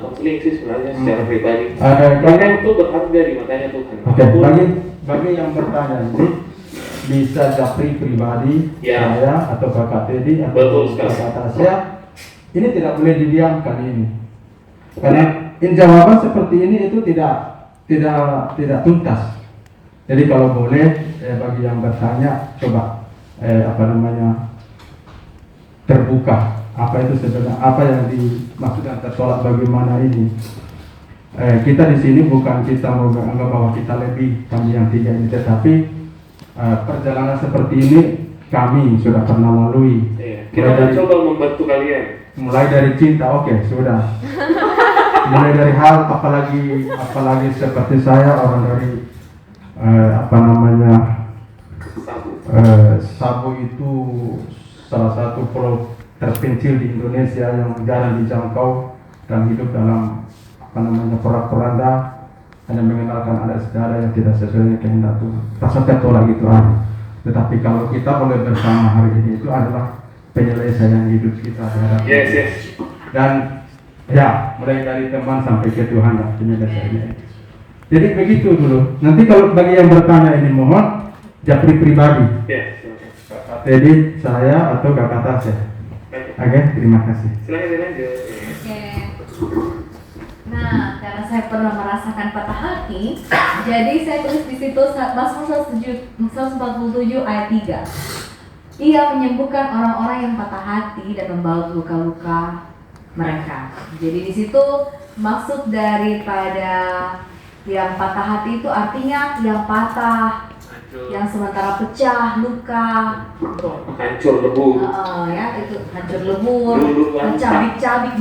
konseling sih sebenarnya secara pribadi. Kalau Mereka itu berharga di matanya Tuhan. Oke, bagi yang bertanya ini bisa Japri pribadi, Ya. saya atau Kakak Teddy atau Betul sekali. Kakak Tasya, ini tidak boleh didiamkan ini. Karena jawaban seperti ini itu tidak tuntas. Jadi kalau boleh bagi yang bertanya coba terbuka apa itu sebenarnya, apa yang dimaksudkan tertolak, bagaimana ini. Kita di sini bukan kita mau menganggap bahwa kita lebih, kami yang tiga ini, tetapi perjalanan seperti ini kami sudah pernah lalui. Iya. Kita mencoba membantu kalian. Mulai dari cinta, oke, sudah. Mulai dari hal apalagi seperti saya orang dari Sabu itu salah satu pulau terpencil di Indonesia yang jarang dijangkau dan hidup dalam porak-poranda, hanya mengenalkan ada saudara yang tidak sesuai dengan kehendak Tuhan. Rasa tertolak gitu aja. Tetapi kalau kita boleh bersama hari ini itu adalah penyelesaian hidup kita. Yes. Dan ya, mulai dari teman sampai ke Tuhan lah penyelesaiannya. Jadi begitu dulu. Nanti kalau bagi yang bertanya ini mohon Japri pribadi. Ya. Kakak Teddy, saya atau Kakak Tasya. Oke, terima kasih. Silakan dilanjut. Oke. Nah, karena saya pernah merasakan patah hati, jadi saya tulis di situ Mazmur 147 ayat 3. Ia menyembuhkan orang-orang yang patah hati dan membalut luka-luka mereka. Jadi di situ maksud daripada yang patah hati itu artinya yang patah, yang sementara pecah, luka, Hancur lebur. ya itu hancur lebur, Luluh lantak. mencabik-cabik,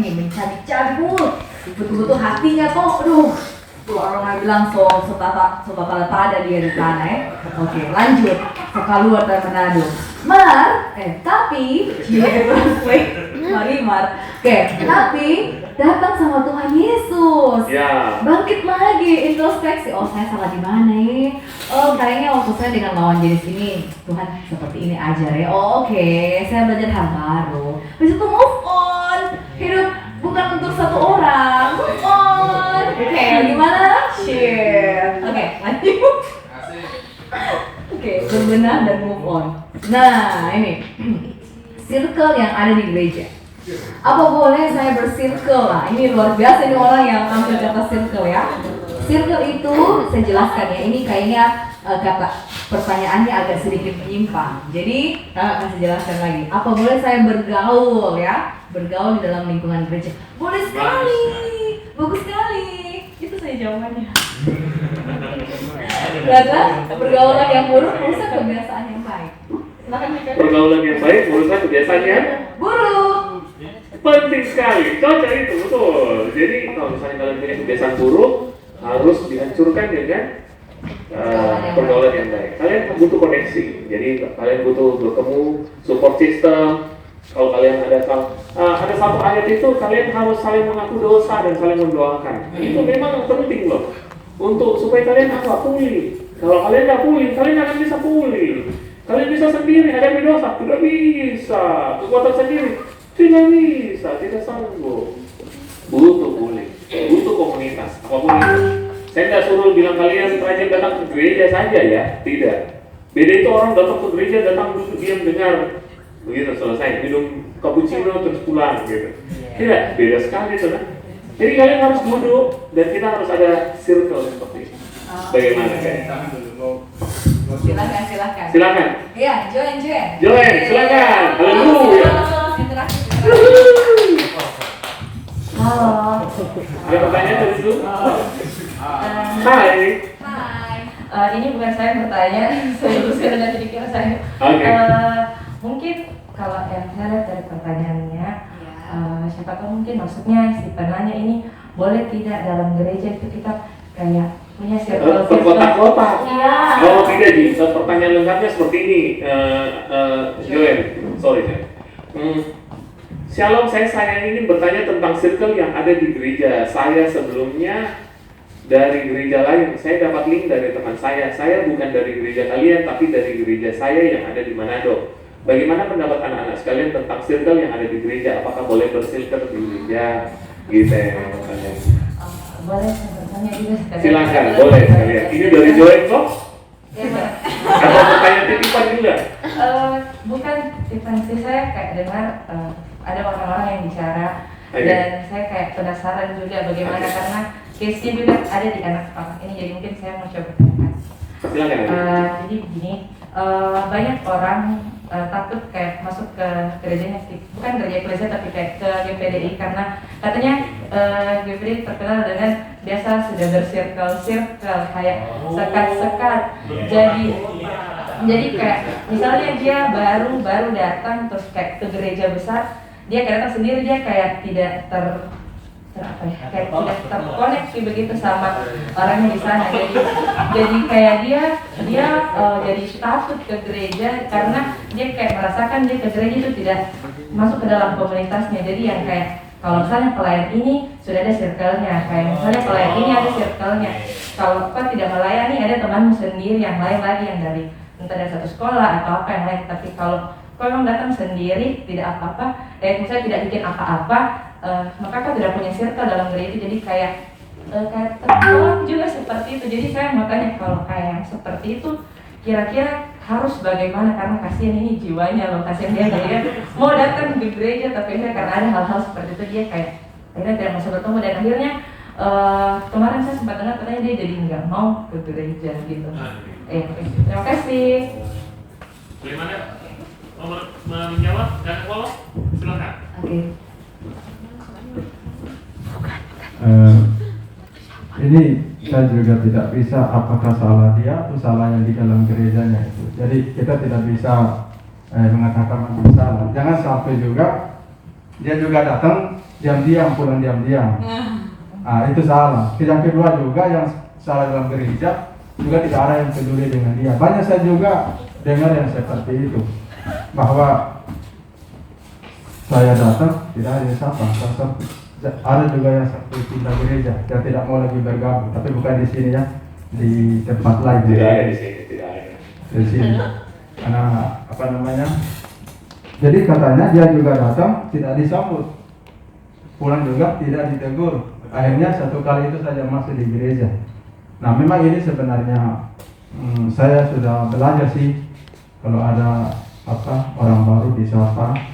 betul-betul hatinya tuh, aduh, tuh orang bilang so bakal pada dia di sana ya. Oke, lanjut, so keluar dari Manado. Tapi tapi datang sama Tuhan Yesus. Ya. Bangkit lagi, introspeksi. Oh, saya salah di mana ya? Oh, kayaknya waktu saya dengan lawan jenis ini, Tuhan seperti ini ajar ya. Oh, oke, saya belajar hal baru. Habis itu move on. Hidup bukan untuk satu orang. Move on. Oke, gimana? Shit. Oke, lanjut. Oke, berbenah dan move on. Nah, ini circle yang ada di gereja. Apa boleh saya bersirkel lah? Ini luar biasa nih orang yang ambil kata circle ya. Circle itu saya jelaskan ya. Ini kayaknya kata pertanyaannya agak sedikit menyimpang. Jadi kasih jelaskan lagi. Apa boleh saya bergaul ya? Bergaul di dalam lingkungan gereja? Boleh sekali. Bagus sekali. Itu saya jawabannya. Karena pergaulan yang buruk merusak kebiasaan yang baik. Silakan Mika. Pergaulan yang baik merusak kebiasaan yang buruk. penting sekali. Cocok itu, betul. Jadi kalau misalnya kalian punya kebiasaan buruk, harus dihancurkan dengan pergaulan yang baik. Kalian butuh koneksi. Jadi kalian butuh bertemu support system. Kalau kalian ada satu ayat itu, kalian harus saling mengaku dosa dan saling mendoakan. Itu memang penting loh. Untuk supaya kalian pulih. Kalau kalian nggak pulih, kalian akan bisa pulih. Kalian bisa sendiri hadapi dosa, tidak bisa. Kekuatan sendiri, tidak bisa, tidak sanggup. Butuh pulih, butuh komunitas, apapun itu. Saya nggak suruh bilang kalian rajin datang ke gereja saja ya, tidak. Beda itu orang datang ke gereja, datang duduk diam dengar, begitu selesai, minum cappuccino terus pulang gitu. Tidak, beda sekali itu kan. Jadi kalian harus duduk dan kita harus ada circle seperti ini. Bagaimana guys? Silakan. Iya, join. Silakan. Haleluya. Halo. Ada pertanyaan dari dulu? Hai. Ini bukan saya bertanya, saya teruskan dengan pikiran saya. Oke. Mungkin kalau yang saya lihat dari pertanyaannya, siapa tahu mungkin maksudnya si penanya ini boleh tidak dalam gereja itu kita kayak punya circle Berkotak-kotak. Iya. Oh tidak Ji, pertanyaan lengkapnya seperti ini. Joen, sorry saya. Shalom, saya ingin bertanya tentang circle yang ada di gereja. Saya sebelumnya dari gereja lain. Saya dapat link dari teman saya bukan dari gereja kalian, tapi dari gereja saya yang ada di Manado. Bagaimana pendapat anak-anak sekalian tentang circle yang ada di gereja? Apakah boleh bersirkel di gereja? Gitu ya. Boleh saya bertanya juga sekali. Silakan, boleh sekalian. Ini dari join kok? Ya, Pak. Atau pertanyaan titipan juga? Bukan tipe sih, saya kayak dengar ada orang-orang yang bicara dan saya kayak penasaran juga bagaimana karena case-nya juga ada di anak ini, jadi mungkin saya mau coba tanyakan. Silakan. Jadi begini, banyak orang takut kayak masuk ke gerejanya, bukan gereja eklesia tapi kayak ke GPDI karena katanya GPDI terkenal dengan biasa sudah bersirkel-sirkel kayak sekat-sekat. Jadi kayak misalnya dia baru datang terus kayak ke gereja besar, dia kayak datang sendiri, dia kayak tidak kayak tidak terkoneksi begitu sama orangnya di sana. Jadi kayak dia jadi takut ke gereja karena dia kayak merasakan dia ke gereja itu tidak masuk ke dalam komunitasnya. Jadi yang kayak kalau misalnya pelayan ini sudah ada circle-nya, kayak misalnya pelayan ini ada circle-nya. Kalau kau tidak melayani ada temanmu sendiri yang lain lagi yang dari entah dari satu sekolah atau apa yang lain. Tapi kalau kau memang datang sendiri tidak apa-apa, misalnya tidak bikin apa-apa, maka kau tidak punya circle dalam gereja. Jadi kayak tertolak juga seperti itu. Jadi saya makanya kalau kayak seperti itu kira-kira harus bagaimana, karena kasihan ini jiwanya loh, kasihan dia mau datang di gereja tapi karena ada hal-hal seperti itu dia kayak akhirnya tidak bisa bertemu dan akhirnya kemarin saya sempat dengar katanya dia jadi nggak mau ke gereja gitu. Terima kasih. Bagaimana menjawab dan follow? Silakan. Oke. Ini saya juga tidak bisa apakah salah dia atau salah yang di dalam gerejanya itu. Jadi kita tidak bisa mengatakan salah. Jangan sampai juga dia juga datang diam-diam pulang diam-diam. Itu salah. Yang kedua juga yang salah dalam gereja juga tidak ada yang peduli dengan dia. Banyak saya juga dengar yang seperti itu, bahwa saya datang tidak ada yang sapa. Ada juga yang seperti pindah gereja, yang tidak mau lagi bergabung, tapi bukan di sini ya, di tempat lain. Tidak ada di sini, tidak ada. Di sini, karena apa namanya? Jadi katanya dia juga datang tidak disambut, pulang juga tidak ditegur. Akhirnya satu kali itu saja masih di gereja. Nah, memang ini sebenarnya saya sudah belajar sih, kalau ada orang baru disapa.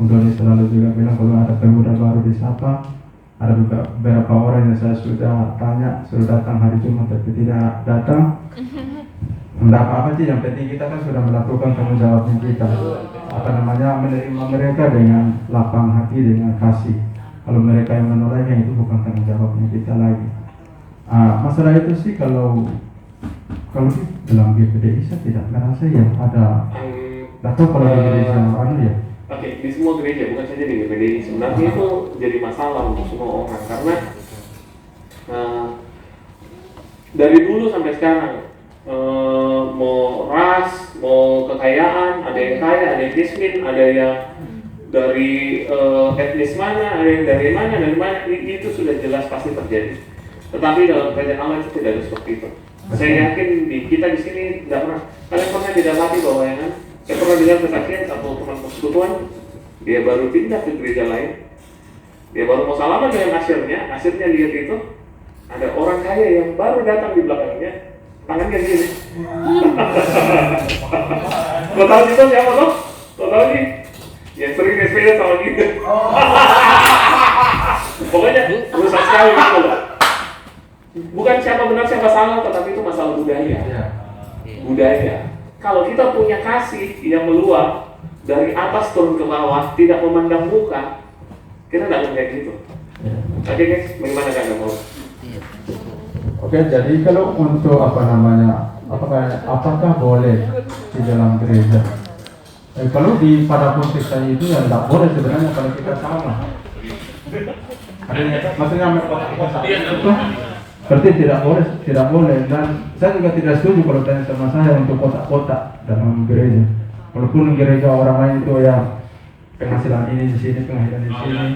Doni selalu juga bilang kalau ada pemuda baru disapa. Ada beberapa orang yang saya sudah tanya sudah datang hari Jumat tapi tidak datang. Tidak apa-apa sih, yang penting kita kan sudah melakukan tanggung jawabnya kita. Menerima mereka dengan lapang hati, dengan kasih. Kalau mereka yang menolaknya itu bukan tanggung jawabnya kita lagi. Masalah itu sih kalau di dalam GPDI saya tidak merasa yang ada. Atau kalau di gereja ya. Oke, di semua gereja, bukan saja di GPDI. Sebenarnya itu jadi masalah untuk semua orang karena dari dulu sampai sekarang mau ras, mau kekayaan, ada yang kaya, ada yang miskin, ada yang dari etnis mana, ada yang dari mana, itu sudah jelas pasti terjadi. Tetapi dalam kerajaan Allah itu tidak ada seperti itu. Saya yakin kita di sini tidak pernah. Kalian pernah didapati bahwa ya kan? Saya pernah dengar kesaksian satu teman persekutuan, dia baru pindah ke gereja lain, dia baru mau salaman dengan asyirnya lihat itu ada orang kaya yang baru datang di belakangnya, tangannya gini. Kau tahu itu siapa toh? Kau tahu nih? Yang sering naik sepeda sama gitu. Pokoknya rusak sekali gitu loh. Bukan siapa benar siapa salah, tetapi itu masalah budaya. Budaya. Kalau kita punya kasih yang meluap dari atas turun ke bawah, tidak memandang muka, kita tidak akan kayak gitu. Oke guys, bagaimana kalian mau? Oke, jadi kalau untuk apakah boleh di dalam gereja? Kalau pada konteks saya itu yang tidak boleh sebenarnya kalau kita sama. Maksudnya berarti tidak boleh, dan saya juga tidak setuju kalau tanya sama saya untuk kotak-kotak dalam gereja. Walaupun gereja orang lain itu ya penghasilan ini di sini, penghasilan di sini,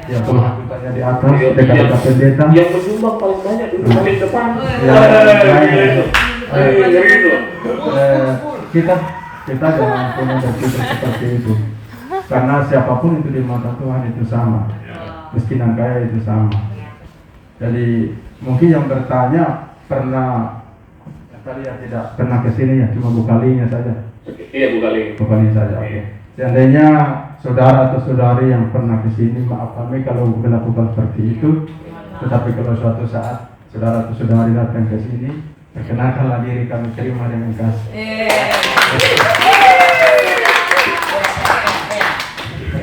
Ya Tuhan duduknya di atas dekat-dekat pendeta. Yang bersumbang paling banyak duduk paling depan. Gitu. Kita jangan punya berpikir seperti itu. Karena siapapun itu di mata Tuhan itu sama. Miskin dan kaya itu sama. Jadi mungkin yang bertanya pernah tadi yang tidak pernah ke sini ya, cuma bukalinya saja. Iya, Bukalinya saja. Oke. Seandainya saudara atau saudari yang pernah ke sini, maaf kami kalau melakukan seperti itu. Tetapi kalau suatu saat saudara atau saudari datang ke sini, perkenalkanlah diri, kami terima dengan kasih.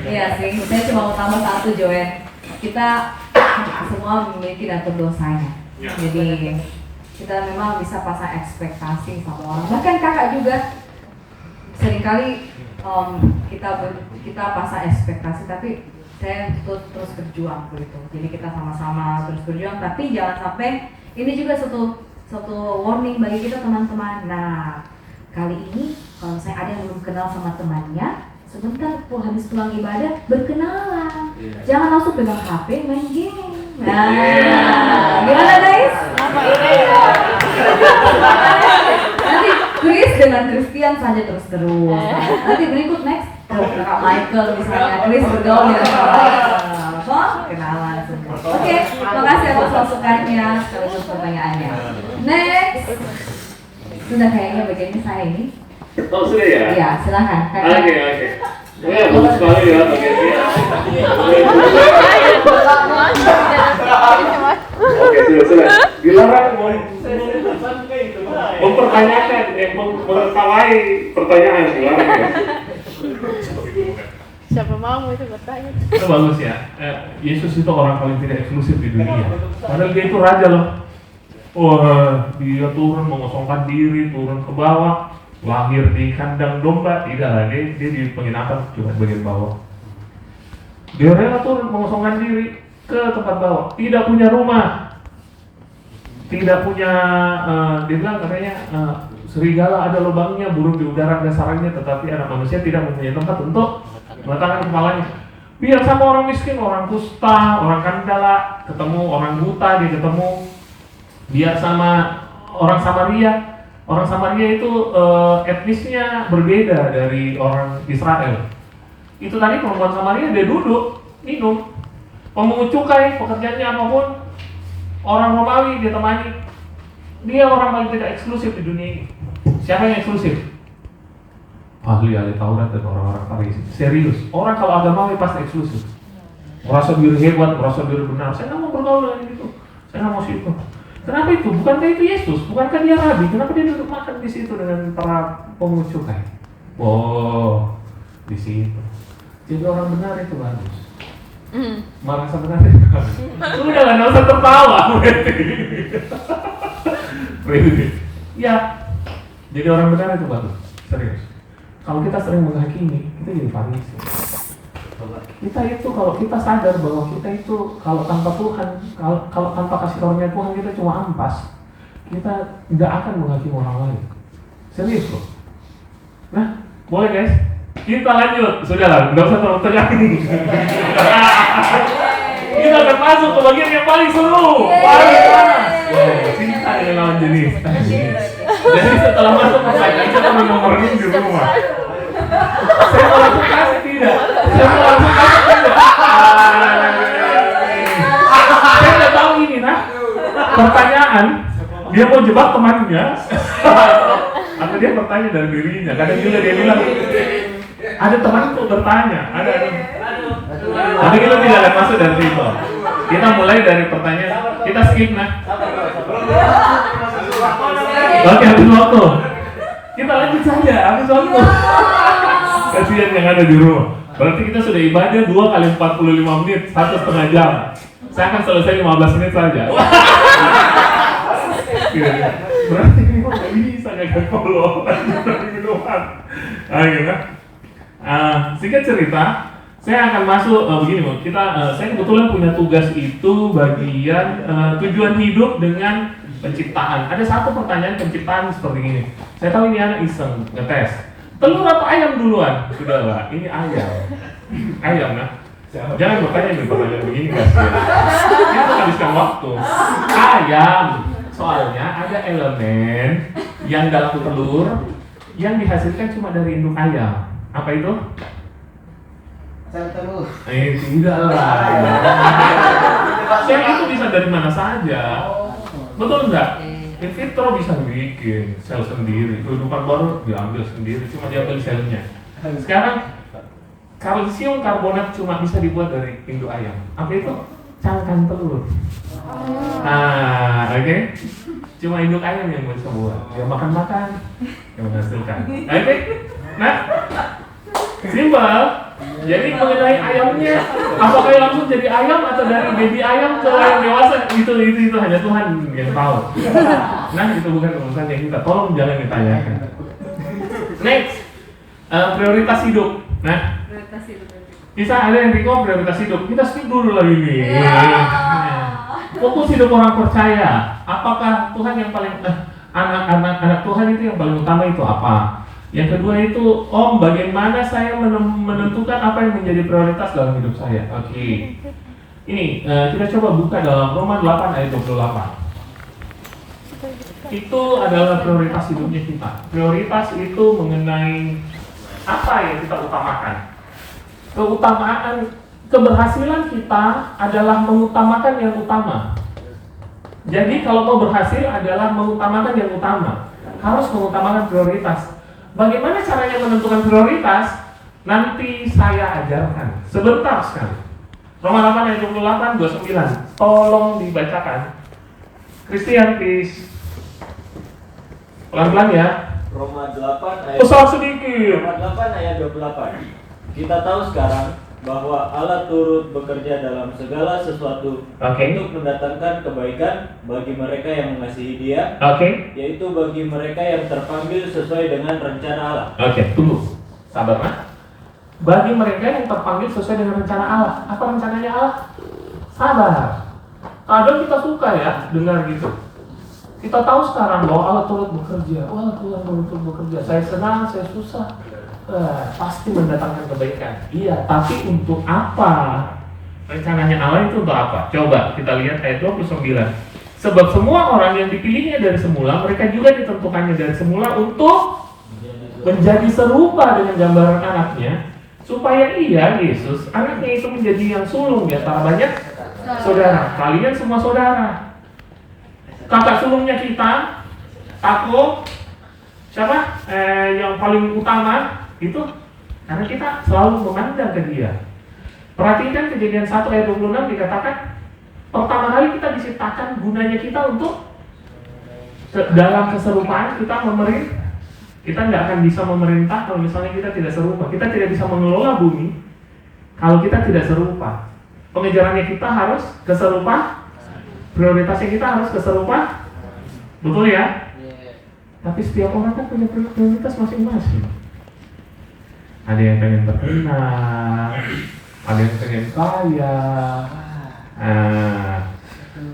Iya sih, saya cuma mau tambah satu Joen. Kita semua memiliki dapur dosanya. Jadi kita memang bisa pasang ekspektasi sama orang. Bahkan kakak juga seringkali kita pasang ekspektasi, tapi saya terus berjuang begitu. Jadi kita sama-sama terus berjuang, tapi jangan sampai ini juga satu warning bagi kita teman-teman. Nah, kali ini kalau saya ada yang belum kenal sama temannya, sebentar habis pulang ibadah berkenalan. Jangan langsung pegang HP main game. Nah, gimana guys? Nanti Chris dengan Christian saja terus. Nanti berikut next Kak Michael misalnya, Chris bergaul dengan kenalan semua. Oke, makasih atas masukannya, sekaligus pertanyaannya. Next, sudah kayaknya bagiannya saya ini. Oh, sudah ya? Iya, silakan. Oke. Ya, bagus sekali ya bagiannya. Oke, sudah. Dilarang mempertanyakan, menertawai pertanyaan dilarang ya. Siapa mau itu bertanya? Itu bagus ya. Yesus itu orang paling tidak eksklusif di dunia. Padahal dia itu raja loh. Wah, dia turun mengosongkan diri, turun ke bawah, lahir di kandang domba. Tidak lah, dia di penginapan cuma bagian bawah. Dia rela turun mengosongkan diri ke tempat bawah. Tidak punya rumah, tidak punya, dia bilang katanya serigala ada lubangnya, burung di udara ada sarangnya, tetapi anak manusia tidak mempunyai tempat untuk meletakkan kepalanya. Biar sama orang miskin, orang kusta, orang kandala, ketemu orang buta dia ketemu. Biar sama orang Samaria. Orang Samaria itu etnisnya berbeda dari orang Israel. Itu tadi perempuan Samaria dia duduk minum. Pemungut cukai, pekerjaannya apapun, orang Romawi dia temani. Dia orang paling tidak eksklusif di dunia ini. Siapa yang eksklusif? Ahli-ahli Taurat dan orang-orang Farisi. Serius, orang kalau agamawi pasti eksklusif. Merasa diri hebat, merasa diri benar. Saya nggak mau bergaul dengan itu. Saya nggak mau situ. Kenapa itu? Bukankah itu Yesus? Bukankah dia rabi? Kenapa dia duduk makan di situ dengan para pemungut cukai? Oh, di situ. Jadi orang benar itu bagus. Merasa benar itu bagus. Sudah nggak usah tertawa. Ya, jadi orang benar itu bagus. Serius. Kalau kita sering menghakimi, kita jadi Farisi. Kita itu kalau kita sadar bahwa kita itu kalau tanpa Tuhan, kalau tanpa kasih karunia Tuhan kita cuma ampas, kita tidak akan menghakimi orang lain. Serius loh. Nah, boleh guys? Kita lanjut. Sudahlah, nggak usah terlalu tegang. Kita akan masuk ke bagian yang paling seru, paling panas. Cinta dengan lawan jenis. Jadi setelah masuk ke pertanyaan kita menomorkan di rumah. Saya mau langsung kasih tidak? Saya tidak tahu ini nah. Pertanyaan dia mau jebak temannya atau dia bertanya dari dirinya. Kadang juga dia bilang ada temanku bertanya, ada. Tapi kita tidak akan masuk dari situ. Kita mulai dari pertanyaan. Kita skip nah. Oke, habis waktu. Kita lanjut saja, habis waktu. Kasihan yang ada di rumah. Berarti kita sudah ibadah 2 kali 45 menit, 1,5 jam. Saya akan selesai 15 menit saja. Berarti ini kok gak bisa gagal follow. Akhirnya, singkat cerita, saya akan masuk begini, saya kebetulan punya tugas itu bagian tujuan hidup dengan penciptaan. Ada satu pertanyaan penciptaan seperti ini. Saya tahu ini anak iseng ngetes. Telur atau ayam duluan? Sudahlah, ini ayam. Ayam nah. Jangan bertanya nih pertanyaan begini kasihan. Itu habiskan waktu. Ayam, soalnya ada elemen yang dalam telur yang dihasilkan cuma dari induk ayam. Apa itu? Sel telur. Tidak lah. Sel itu bisa dari mana saja. Betul enggak? In vitro bisa bikin sel sendiri. Kehidupan baru diambil sendiri, cuma diambil selnya. Sekarang kalsium karbonat cuma bisa dibuat dari induk ayam. Apa itu? Cangkang telur. Nah, oke. Cuma induk ayam yang bisa buat. Dia makan-makan, yang menghasilkan. Oke? Nah, simpel. Jadi mengenai ayamnya, apakah langsung jadi ayam atau dari baby ayam ke ayam dewasa? Itu hanya Tuhan yang tahu. Nah, itu bukan urusan yang kita. Tolong jangan ditanyakan. Next, prioritas hidup. Nah, bisa ada yang bingung prioritas hidup. Kita skip dulu lagi nih. Fokus hidup orang percaya. Apakah Tuhan yang paling anak Tuhan itu yang paling utama itu apa? Yang kedua itu, bagaimana saya menentukan apa yang menjadi prioritas dalam hidup saya? Oke. Ini kita coba buka dalam Roma 8 ayat 28. Itu adalah prioritas hidupnya kita. Prioritas itu mengenai apa yang kita utamakan. Keberhasilan kita adalah mengutamakan yang utama. Jadi kalau mau berhasil adalah mengutamakan yang utama. Harus mengutamakan prioritas. Bagaimana caranya menentukan prioritas? Nanti saya ajarkan sebentar sekali. Roma 8 ayat 28 29. Tolong dibacakan. Christian please. Pelan-pelan ya. Roma 8 ayat Besar sedikit. Roma 8 ayat 28. Kita tahu sekarang bahwa Allah turut bekerja dalam segala sesuatu untuk mendatangkan kebaikan bagi mereka yang mengasihi Dia, yaitu bagi mereka yang terpanggil sesuai dengan rencana Allah. Tunggu, sabar nah. Bagi mereka yang terpanggil sesuai dengan rencana Allah. Apa rencananya Allah? Sabar. Kadang kita suka ya dengar gitu. Kita tahu sekarang bahwa Allah turut bekerja. Wah, Tuhan turut bekerja. Saya senang, saya susah. Pasti mendatangkan kebaikan. Iya, tapi untuk apa? Rencananya Allah itu untuk apa? Coba kita lihat ayat 29. Sebab semua orang yang dipilihnya dari semula, mereka juga ditentukannya dari semula untuk menjadi serupa dengan gambaran anaknya, supaya ia, Yesus, anaknya itu menjadi yang sulung di antara banyak saudara. Kalian semua saudara. Kakak sulungnya kita, aku, siapa? Yang paling utama itu karena kita selalu memandang ke Dia. Perhatikan Kejadian 1 ayat 26 dikatakan pertama kali kita diciptakan gunanya kita untuk dalam keserupaan kita memerintah. Kita tidak akan bisa memerintah kalau misalnya kita tidak serupa. Kita tidak bisa mengelola bumi kalau kita tidak serupa. Pengejarannya kita harus keserupa. Prioritasnya kita harus keserupa. Betul ya? Tapi setiap orang kan punya prioritas masing-masing. Ada yang pengen terkenal, ada yang pengen kaya.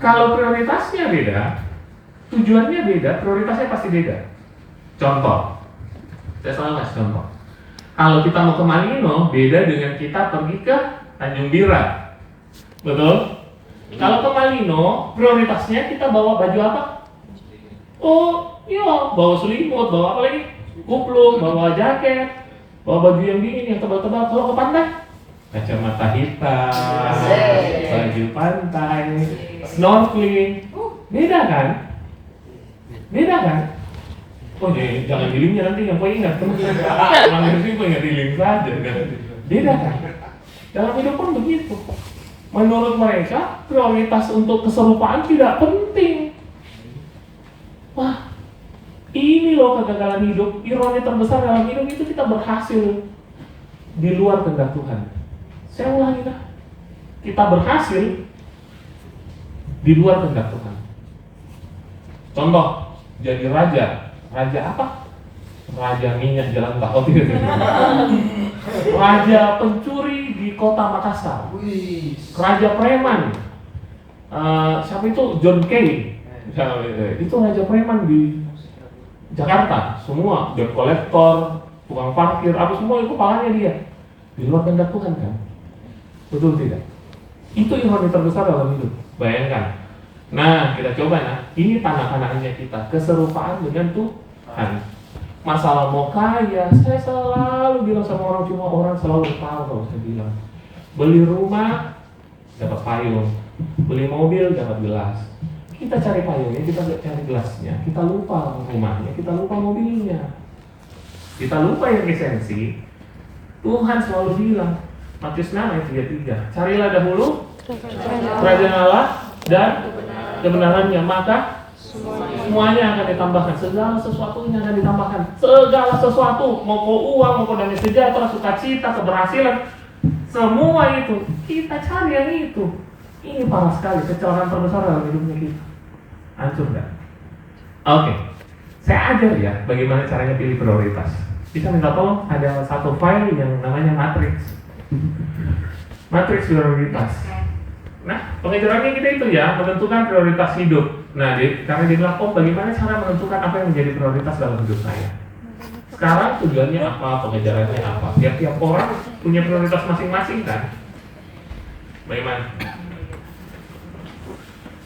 Kalau prioritasnya beda, tujuannya beda, prioritasnya pasti beda. Contoh, saya selalu kasih contoh. Kalau kita mau ke Malino, beda dengan kita pergi ke Tanjung Bira. Betul? Kalau ke Malino, prioritasnya kita bawa baju apa? Oh, iya, bawa selimut, bawa apa lagi? Kupluk, bawa jaket. Bawa baju yang dingin, yang tebal-tebal. Kalau ke pantai, kacamata hitam, baju pantai, snorkeling. Beda kan? Beda kan? Oh jangan dilingnya nanti, yang kau ingat. Orang ini kau ingat diling saja kan? Beda kan? Dalam hidup pun begitu. Menurut mereka, prioritas untuk keserupaan tidak penting. Wah, ini loh kegagalan hidup. Ironi terbesar dalam hidup itu kita berhasil di luar kehendak Tuhan. Saya ulangi lah. Kita berhasil di luar kehendak Tuhan. Contoh, jadi raja. Raja apa? Raja minyak jalan tol. Raja pencuri di kota Makassar. Raja preman. Siapa itu? John Kay. Itu raja preman di Jakarta, semua debt collector, tukang parkir, apa semua itu kepalanya dia. Di luar kehendak Tuhan kan. Betul tidak? Itu ironi terbesar dalam hidup. Bayangkan. Nah, kita coba nah. Ini tanda-tandanya kita keserupaan dengan Tuhan. Masalah mau kaya, saya selalu bilang sama orang, cuma orang selalu tahu kalau saya bilang. Beli rumah, dapat payung. Beli mobil, dapat gelas. Kita cari payungnya, kita cari gelasnya. Kita lupa rumahnya, kita lupa mobilnya. Kita lupa yang esensi. Tuhan selalu bilang, Matius 6 ayat 33, carilah dahulu kerajaan Allah dan kebenarannya, maka semuanya akan ditambahkan. Segala sesuatunya akan ditambahkan. Segala sesuatu, mau uang, mau damai sejahtera, sukacita, keberhasilan, semua itu kita cari yang itu. Ini parah sekali, kecelakaan terbesar dalam hidupnya kita. Hancur nggak? Oke, saya ajar ya bagaimana caranya pilih prioritas. Bisa minta tolong, ada satu file yang namanya matriks. Matriks prioritas. Nah, pengejarannya kita itu ya, menentukan prioritas hidup. Nah, karena dia bilang, oh bagaimana cara menentukan apa yang menjadi prioritas dalam hidup saya. Sekarang tujuannya apa, pengejarannya apa. Tiap-tiap orang punya prioritas masing-masing kan. Bagaimana?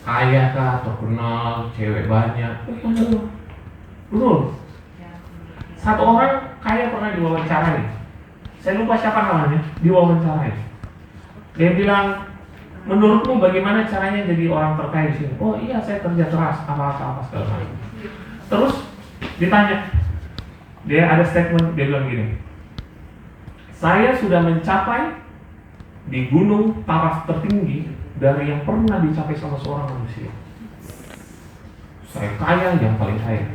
Kaya kah, terkenal, cewek banyak. Betul. Satu orang kaya pernah diwawancarai. Saya lupa siapa namanya, diwawancarai. Dia bilang, menurutmu bagaimana caranya jadi orang terkaya di sini? Oh iya, saya kerja keras, apa segala macam. Terus ditanya, dia ada statement, dia bilang gini, saya sudah mencapai di gunung taraf tertinggi dari yang pernah dicapai sama seorang manusia. Saya kaya, yang paling kaya.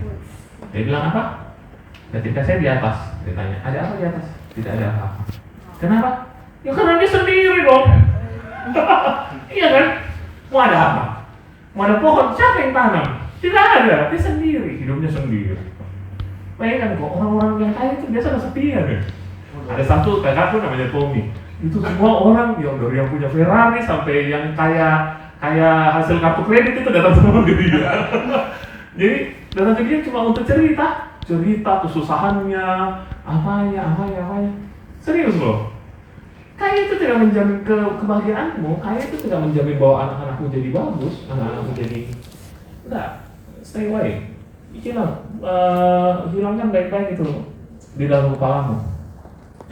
Dia bilang apa? Ketika saya di atas, dia tanya, ada apa di atas? Tidak ada apa-apa. Kenapa? Ya karena dia sendiri dong. Iya kan? Mau ada apa? Mau ada pohon, siapa yang tanam? Tidak ada, dia sendiri, hidupnya sendiri. Bayangkan kok, orang-orang yang kaya itu biasa kesepian ya. Ada satu kakakku namanya Tommy. Itu semua orang yang dari yang punya Ferrari sampai yang kaya hasil kartu kredit itu datang semua ke dia. Jadi datang ke dia cuma untuk cerita kesusahannya, apanya. Serius loh. Kaya itu tidak menjamin kebahagiaanmu, kaya itu tidak menjamin bahwa anak-anakmu jadi bagus, anak-anakmu jadi enggak, stay away. Hilangkan baik-baik itu di dalam kepalamu.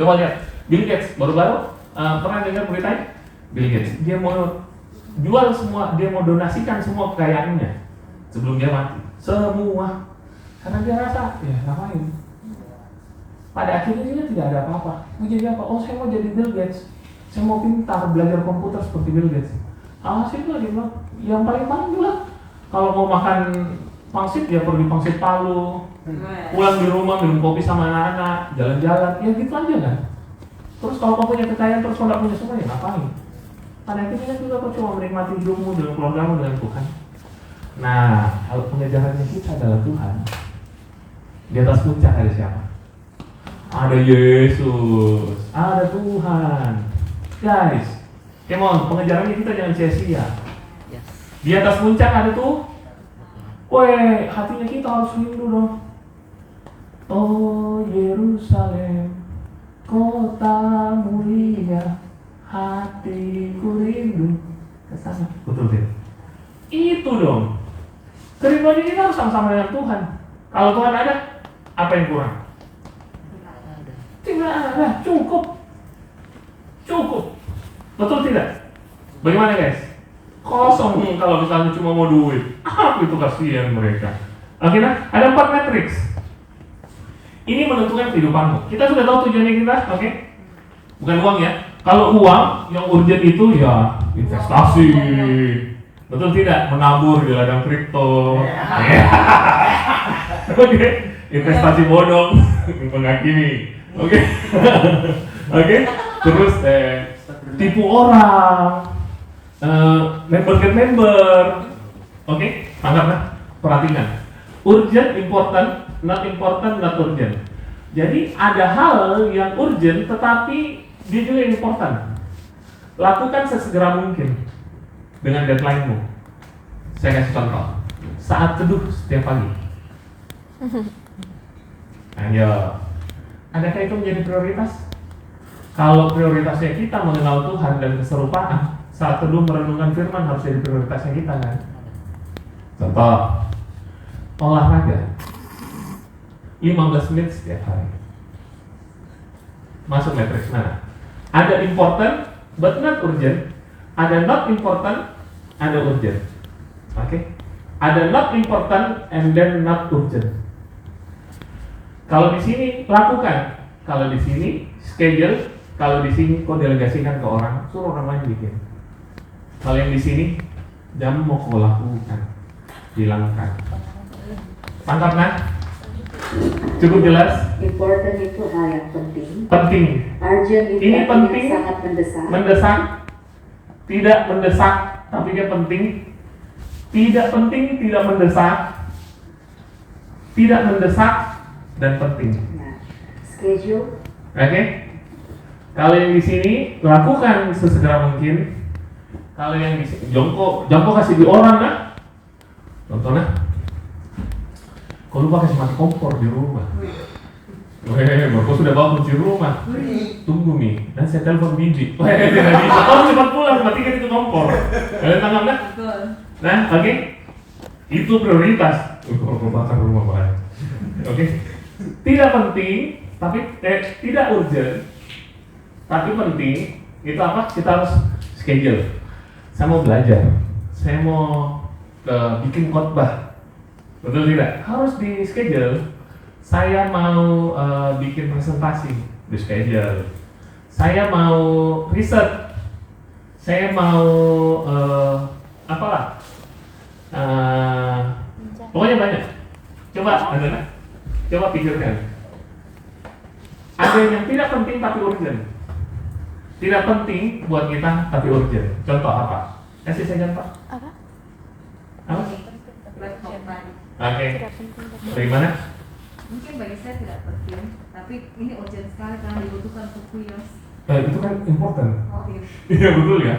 Coba lihat, Bill Gates baru-baru pernah dengar beritanya? Bill Gates, dia mau jual semua, dia mau donasikan semua kekayaannya sebelum dia mati, semua, karena dia rasa ya ngapain. Pada akhirnya juga tidak ada apa-apa. Mau jadi apa? Oh, saya mau jadi Bill Gates. Saya mau pintar belajar komputer seperti Bill Gates. Hasilnya dia bilang, yang paling juga. Kalau mau makan pangsit, ya pergi pangsit Palu. Pulang di rumah minum kopi sama anak-anak, jalan-jalan, ya gitu aja kan. Terus kalau kau punya kekayaan terus kau nggak punya semua, ya ngapain? Pada akhirnya juga kau cuma menikmati hidupmu dengan keluargamu dengan Tuhan. Nah, kalau pengejarannya kita adalah Tuhan, di atas puncak ada siapa? Ada Yesus, ada Tuhan. Guys, come on, pengejarannya kita jangan sia-sia. Di atas puncak ada tuh. Weh, hatinya kita harus rindu dong. Oh Yerusalem, kota mulia, hatiku rindu ke sana. Betul tidak? Itu dong. Kerinduan ini harus sama-sama dengan Tuhan. Kalau Tuhan ada, apa yang kurang? Tidak ada, cukup. Betul tidak? Bagaimana guys? Kosong kalau misalnya cuma mau duit. Itu kasihan mereka. Akhirnya ada 4 matriks. Ini menentukan kehidupanmu. Kita sudah tahu tujuannya kita, oke? Bukan uang ya. Kalau uang yang urgent itu ya investasi. Betul tidak? Menabur di ladang kripto. Oke. Investasi bodong menghakimi. Oke. Terus tipu orang, member get member. Oke, tanggaplah, perhatikan. Urgent, important, not urgent. Jadi ada hal yang urgent tetapi dia juga important. Lakukan sesegera mungkin dengan deadline-mu. Saya kasih contoh. Saat teduh setiap pagi. Ayo. Adakah itu menjadi prioritas? Kalau prioritasnya kita mengenal Tuhan dan keserupaan, saat teduh merenungkan firman harus jadi prioritasnya kita kan. Contoh, olahraga 15 menit setiap hari. Masuk matriks mana? Ada important but not urgent, ada not important, ada urgent. Oke? Ada not important and then not urgent. Kalau di sini lakukan, kalau di sini schedule, kalau di sini kau delegasikan ke orang, suruh orang lain bikin. Kalau yang di sini jangan mau kau lakukan, hilangkan. Tangkap nah? Cukup jelas? Important itu hal yang penting. Penting. Urgent itu Ini artinya penting. sangat mendesak. Mendesak, tidak mendesak, tapi dia penting. Tidak penting, tidak mendesak, tidak mendesak, dan penting. Nah, schedule. Oke? Kalau yang di sini lakukan sesegera mungkin. Kalau yang di sini jongkok kasih di orang nah. Contohnya, kau lupa kasih mati kompor di rumah. Kau sudah bawa kunci rumah. Tunggu nih, dan saya telepon bibi. Tidak bisa. Kau cepat pulang, matikan itu kompor. Kalian tangkap nah? Betul. Nah, oke. Itu prioritas. Kau bakar rumah banyak. Oke. Tidak penting, tapi tidak urgent, tapi penting. Itu apa? Kita harus schedule. Saya mau belajar. Saya mau bikin khotbah. Betul tidak? Harus di schedule. Saya mau bikin presentasi, di schedule. Saya mau riset. Saya mau apalah? Pokoknya banyak. Coba, coba pikirkan. Ada yang tidak penting tapi urgent. Tidak penting buat kita tapi urgent. Contoh apa? Kasih saya contoh. Apa? Apa? Laptop tadi. Oke. Dari mana? Mungkin bagi saya tidak penting, tapi ini urgent sekali karena dibutuhkan untuk kuliah. Itu kan important. Oh iya. Iya betul ya.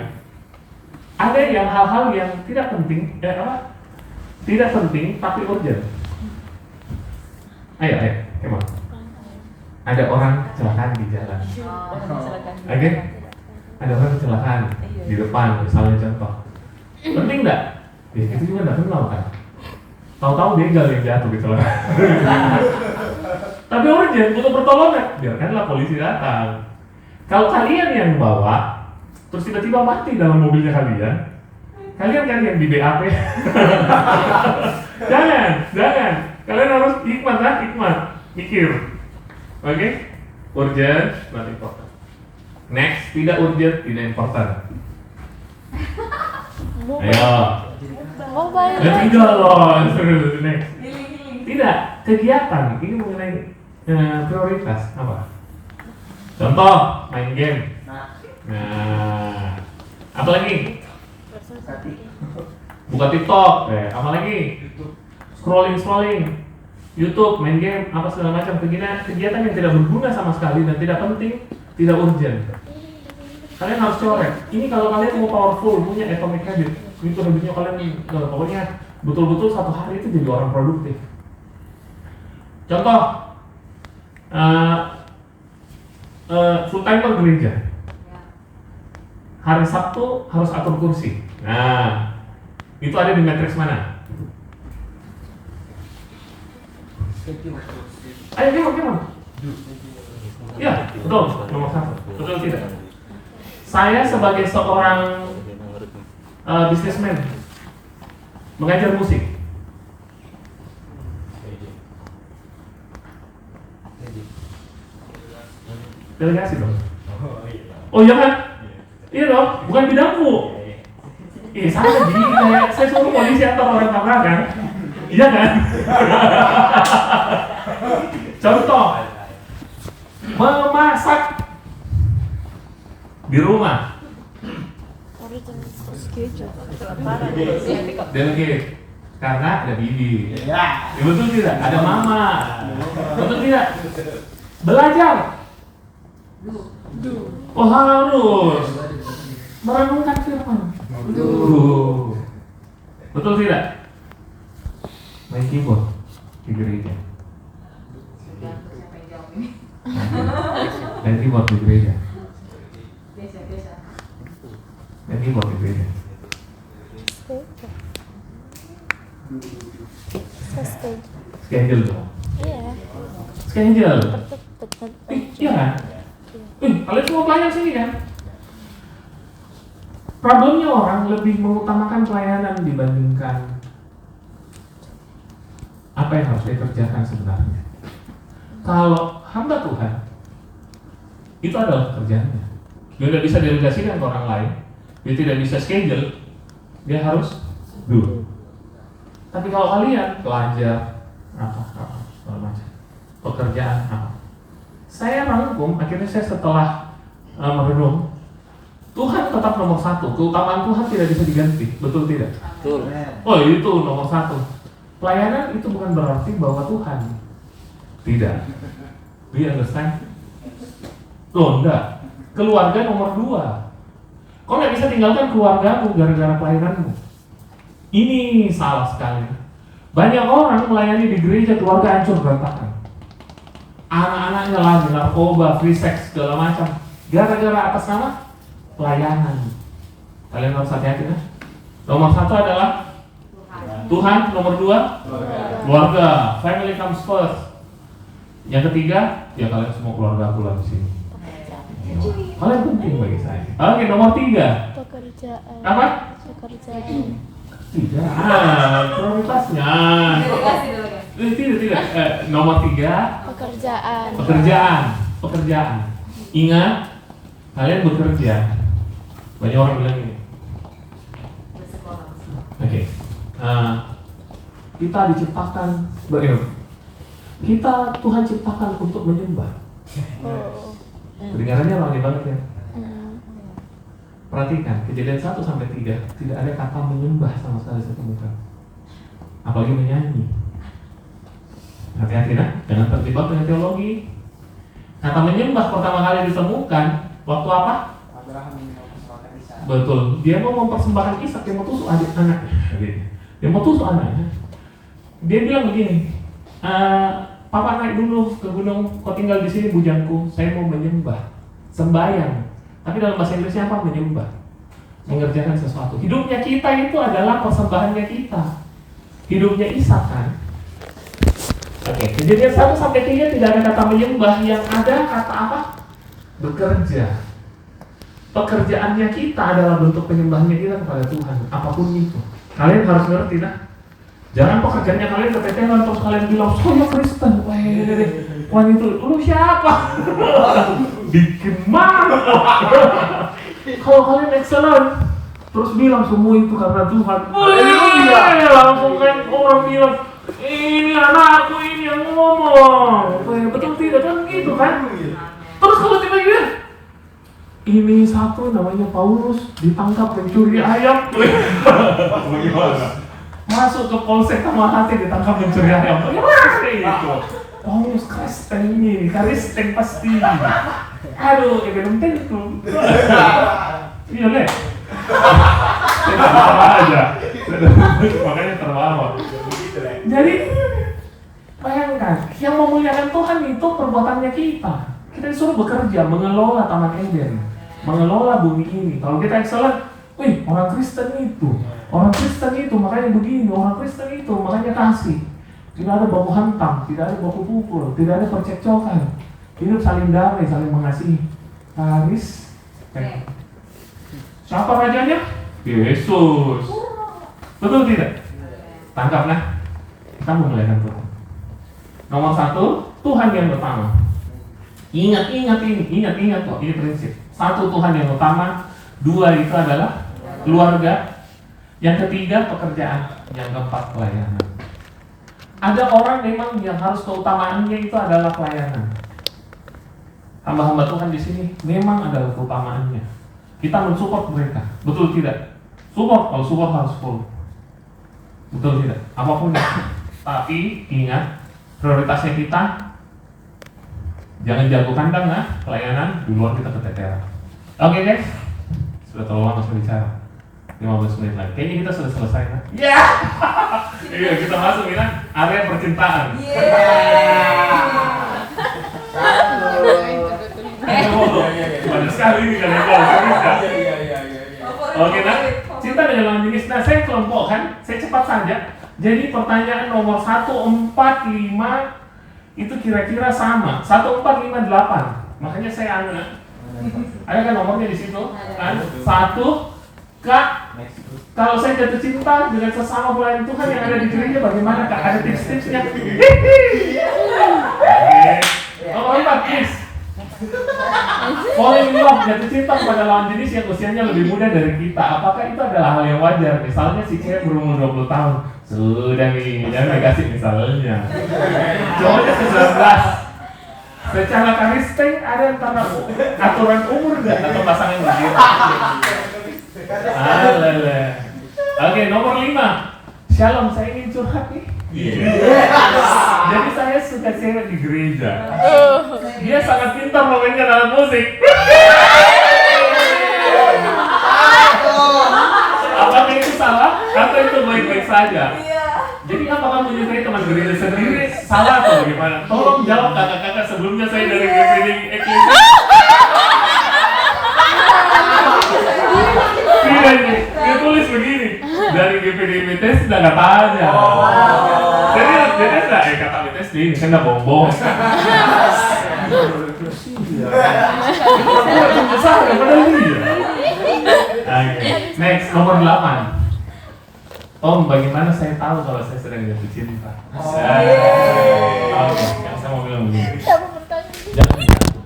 Ada yang hal-hal yang tidak penting, tidak penting tapi urgent. Ayo, kemana? Ada orang kecelakaan di jalan. Oke? Ada orang kecelakaan di depan, misalnya contoh. Penting nggak? Ya itu juga nggak kenal kan. Tahu-tahu begal yang jatuh kecelakaan. Tapi urgent, butuh pertolongan. Biarkanlah polisi datang. Kalau kalian yang bawa, terus tiba-tiba mati dalam mobilnya kalian kan yang di BAP. Jangan. Kalian harus hikmat, mikir. Oke? Urgent, not important. Next, tidak urgent, tidak important. Ayo. Mobile. Tidak loh, next. Healing. Tidak, kegiatan. Ini mengenai prioritas apa? Contoh, main game. Nah, apa lagi? Buka TikTok. Apa lagi? Scrolling. YouTube, main game, apa segala macam. Kegiatan yang tidak berguna sama sekali dan tidak penting, tidak urgent. Kalian harus coret. Ini kalau kalian mau powerful, punya atomic habit, itu habitnya kalian pokoknya betul-betul satu hari itu jadi orang produktif. Contoh, full timer gereja. Hari Sabtu harus atur kursi. Nah, itu ada di matriks mana? Ayo gimana? Ya, betul, nomor 1. Betul tidak? Saya sebagai seorang businessman mengajar musik. Delegasi dong. Oh iya kan? Iya dong, bukan bidangku. Sama jadi kayak saya suruh polisi atau orang tabrakan. Iya kan? Contoh, memasak di rumah. Delegate. Karena ada bibi. Ya, betul tidak? Ada mama. Betul tidak? Belajar. Oh harus merenungkan firman. Betul tidak? Main keyboard di gereja. Main keyboard di gereja. Dan keyboard itu ya. Schedule dong. Iya. Schedule. Betul. Iya kan? Kalian semua pelayan sini kan? Problemnya orang lebih mengutamakan pelayanan dibandingkan apa yang harus dikerjakan sebenarnya. Kalau hamba Tuhan, itu adalah pekerjaannya. Dia tidak bisa delegasikan ke orang lain. Dia tidak bisa schedule. Dia harus do. Tapi kalau kalian belajar apa segala macam, pekerjaan apa, saya rangkum. Akhirnya saya setelah merenung, Tuhan tetap nomor satu. Keutamaan Tuhan tidak bisa diganti. Betul tidak? Betul. Oh, itu nomor satu. Pelayanan itu bukan berarti bahwa Tuhan tidak. Do you understand? Loh, enggak. Keluarga nomor 2. Kau nggak bisa tinggalkan keluargamu gara-gara pelayananmu. Ini salah sekali. Banyak orang melayani di gereja, keluarga hancur berantakan. Anak-anaknya lagi narkoba, free sex, segala macam. Gara-gara atas nama pelayanan. Kalian harus hati-hati ya. Nomor 1 adalah Tuhan, nomor 2 keluarga. Family comes first. Yang ketiga, ya kalian semua keluarga aku lah di sini. Kalian penting bagi saya. Oke, nomor 3. Pekerjaan. Apa? Pekerjaan. Tidak. Prioritasnya. Tidak. Nomor 3. Pekerjaan. Pekerjaan. Ingat, kalian bekerja. Banyak orang bilang ini. Oke. Kita diciptakan Tuhan ciptakan untuk menyembah. Oh. Kedengarannya wangi banget ya. Perhatikan, Kejadian 1-3 tidak ada kata menyembah sama sekali saya temukan. Apalagi menyanyi. Hati-hati nah, jangan terjebak dengan teologi. Kata menyembah pertama kali ditemukan waktu apa? Abraham mempersembahkan Ishak. Betul, dia mau mempersembahkan Ishak, dia mau tusuk anak-anaknya. Dia mau tusuk anaknya. Dia bilang begini, Papa naik dulu ke gunung, kau tinggal di sini bujangku, saya mau menyembah, sembahyang. Tapi dalam bahasa Inggrisnya apa? Menyembah, mengerjakan sesuatu. Hidupnya kita itu adalah persembahannya kita. Hidupnya Ishak kan. Oke, Kejadian 1-3 tidak ada kata menyembah, yang ada kata apa? Bekerja. Pekerjaannya kita adalah bentuk penyembahannya kita kepada Tuhan, apapun itu. Kalian harus ngerti nah. Jangan pekerjaannya kalian keteteran terus kalian bilang, saya Kristen. Wah itu, lu siapa? Bikin malu. Kalau kalian excellent, terus bilang semua itu karena Tuhan. Langsung kan orang bilang, ini anakku ini yang ngomong. Betul tidak kan gitu kan? Terus kalau tiba-tiba ini satu namanya Paulus ditangkap mencuri ayam. Masuk ke polsek Tamahati ditangkap mencuri ayam. Gimana itu? Paulus Kristen ini, Kristen pasti. Aduh, belum tentu. Iya leh. Terbawa aja. Makanya terbawa. Jadi bayangkan, yang memuliakan Tuhan itu perbuatannya kita. Kita disuruh bekerja, mengelola Taman Eden, mengelola bumi ini. Kalau kita excellent, wih, orang Kristen itu makanya begini, orang Kristen itu makanya kasih. Tidak ada baku hantam, tidak ada baku pukul, tidak ada percekcokan. Hidup saling damai, saling mengasihi. Karis. Siapa rajanya? Yesus. Betul tidak? Tangkaplah. Kita memuliakan Tuhan. Nomor 1, Tuhan yang pertama. Ingat kok, ini prinsip. 1, Tuhan yang utama. 2, itu adalah keluarga. Yang ketiga, pekerjaan. Yang keempat, pelayanan. Ada orang memang yang harus keutamaannya itu adalah pelayanan. Hamba-hamba Tuhan di sini memang adalah keutamaannya. Kita mensupport mereka, betul tidak? Kalau support harus full. Betul tidak? Apapun itu. Tapi ingat, prioritasnya kita jangan jago kandang nah, pelayanan, di luar kita keteteran. Oke guys, sudah terlalu lama saya bicara. 15 menit lagi. Kayaknya kita sudah selesai kan? Iya. Iya, kita masuk ya area percintaan. Banyak sekali ini kan. Oke, nah, cinta dengan lawan jenis. Nah, saya kelompokkan, saya cepat saja. Jadi pertanyaan nomor 1, 4, 5 itu kira-kira sama. 1, 4, 5, 8. Makanya saya ada kan nomornya di situ? Kan? 1, Kak, kalau saya jatuh cinta dengan sesama pelayan Tuhan yang ada di gereja, bagaimana Kak? Ada tips-tipsnya? Oke. Nomor 4, please. Falling in love, jatuh cinta kepada lawan jenis yang usianya lebih muda dari kita. Apakah itu adalah hal yang wajar? Misalnya si cewek berumur 20 tahun. Sudah nih, jangan kasih misalnya. Cowoknya 19. Secara karistik ada antara aturan umur dan atau pasangan begitu. Oke, nomor 5. Shalom, saya ingin curhat nih. Jadi saya suka cewek di gereja. Dia sangat pintar memainkan alat musik. Apakah itu salah atau itu baik-baik saja? Jadi apakah menyukai teman gereja sendiri salah atau bagaimana? Tolong jawab kakak-kakak, sebelumnya saya dari GPD Eklesia. Tidak, dia tulis begini. Dari GPD BTS sudah nggak tanya. Jadi BTS nggak, kata BTS ini kan nggak bohong. Next, nomor 8. Om, bagaimana saya tahu kalau saya sedang jatuh cinta? Oke, yang saya mau bilang begini. Jangan jatuh.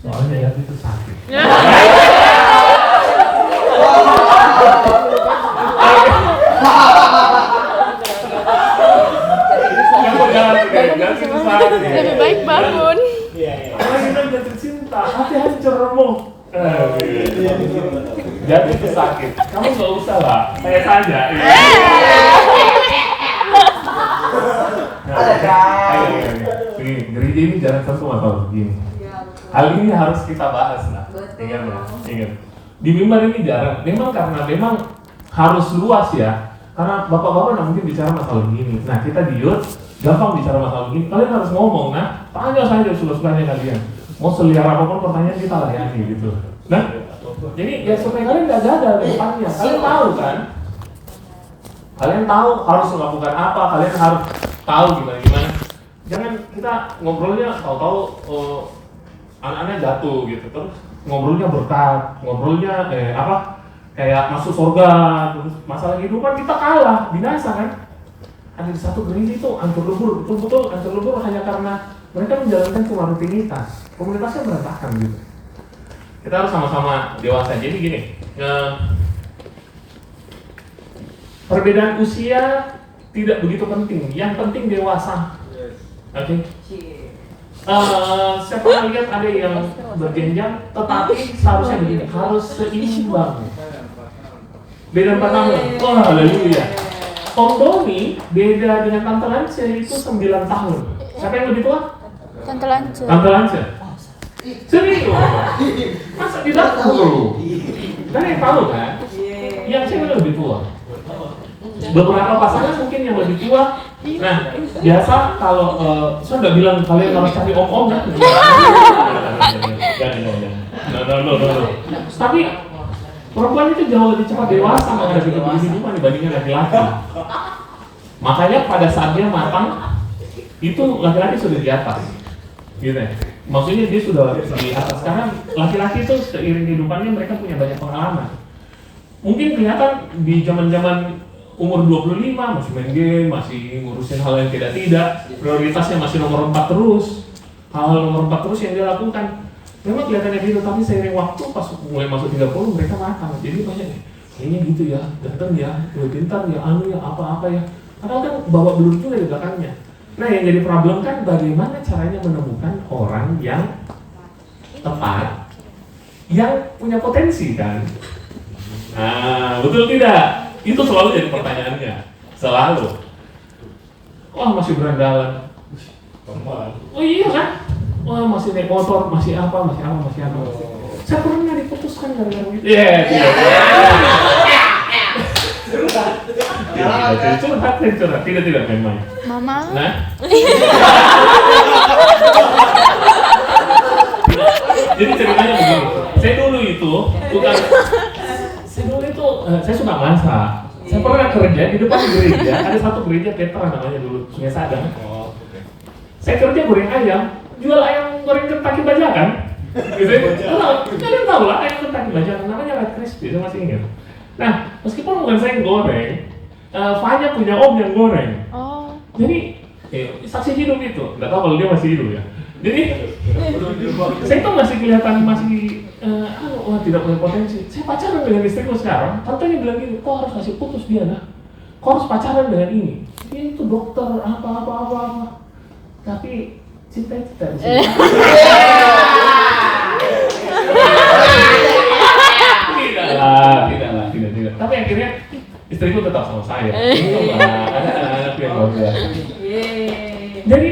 Soalnya jatuh itu sakit. Lebih baik bangun. Kalau kita jatuh cinta, hati hancur remuk. Jatuh itu sakit. Kamu nggak usah lah, saya saja. Begini, gereja ini jarang satu atau begini. Hal ini harus kita bahas lah. Ingat. Di mimbar ini jarang. Memang harus luas ya. Karena bapak-bapak nggak mungkin bicara masalah begini. Nah, kita di youth gampang bicara masalah begini. Kalian harus ngomong. Nah, tanya saja suka-sukanya kalian. Mau seliar apapun pertanyaan kita layani gitu. Nah, jadi ya supaya kalian nggak gagal di depannya. Kalian tahu kan? Kalian tahu harus melakukan apa. Kalian harus tahu gimana. Jangan kita ngobrolnya tahu-tahu anak-anak jatuh gitu. Terus ngobrolnya berkat, ngobrolnya kayak masuk surga, terus masalah kehidupan kita kalah, binasa kan? Ada di satu gereja itu hancur lebur, betul-betul hancur lebur hanya karena mereka menjalankan cuma rutinitas, komunitasnya berantakan gitu. Kita harus sama-sama dewasa. Jadi gini, perbedaan usia tidak begitu penting, yang penting dewasa. Oke? Saya pernah lihat ada yang berjenjang, tetapi seharusnya begini, harus seimbang. Beda 4 tahun. Wah, haleluya. Om Doni beda dengan Tante Lance itu 9 tahun. Siapa yang lebih tua? Tante Lance. Tante Lance. Serius? Masa di dapur? Kan yang tahu kan? Yang cewek lebih tua. Beberapa pasangan mungkin yang lebih tua. Nah, biasa kalau saya udah bilang kalian harus cari om-om kan? Jangan. Tapi perempuan itu jauh lebih cepat dewasa menghadapi kehidupan dibandingkan laki-laki. Makanya pada saat dia matang, itu laki-laki sudah di atas, gitu ya. Maksudnya dia sudah di atas. Karena laki-laki itu seiring kehidupannya mereka punya banyak pengalaman. Mungkin kelihatan di zaman-zaman umur 25 masih main game, masih ngurusin hal yang tidak, prioritasnya masih nomor 4 terus, hal-hal nomor 4 terus yang dia lakukan. Memang kelihatannya gitu, tapi seiring waktu pas mulai masuk 30 mereka matang. Jadi banyak nih, kayaknya gitu ya, ganteng ya, pintar ya, apa-apa ya. Padahal kan bawa belur juga di belakangnya. Nah, yang jadi problem kan bagaimana caranya menemukan orang yang tepat, yang punya potensi kan. Nah, betul tidak? Itu selalu jadi pertanyaannya, selalu. Wah, masih berandalan. Oh iya kan? Wah, masih naik motor, masih apa. Saya pernah diputuskan gara-gara gitu. Curhat. Tidak memang. Mama. Nah. Jadi ceritanya begini. Saya dulu itu bukan saya suka masak. Saya pernah kerja di depan gereja, ada satu gereja Petra namanya dulu, Sungai Sadang. Saya kerja goreng ayam, jual ayam goreng Kentucky Bajakan. Gitu ya. Kalian tahu lah ayam Kentucky Bajakan, namanya Red Crispy, saya masih ingat. Nah, meskipun bukan saya yang goreng, Fanya punya om yang goreng. Oh. Jadi, saksi hidup itu, nggak tahu kalau dia masih hidup ya. Jadi, saya tuh masih kelihatan tidak punya potensi. Saya pacaran dengan istriku sekarang, tantenya bilang gini, kok harus kasih putus dia nah? Kok harus pacaran dengan ini? Dia itu dokter, apa. Tapi, cinta itu tidak bisa. Tidak. Tapi akhirnya, istriku tetap sama saya. Ada anak-anak yang luar biasa. Jadi,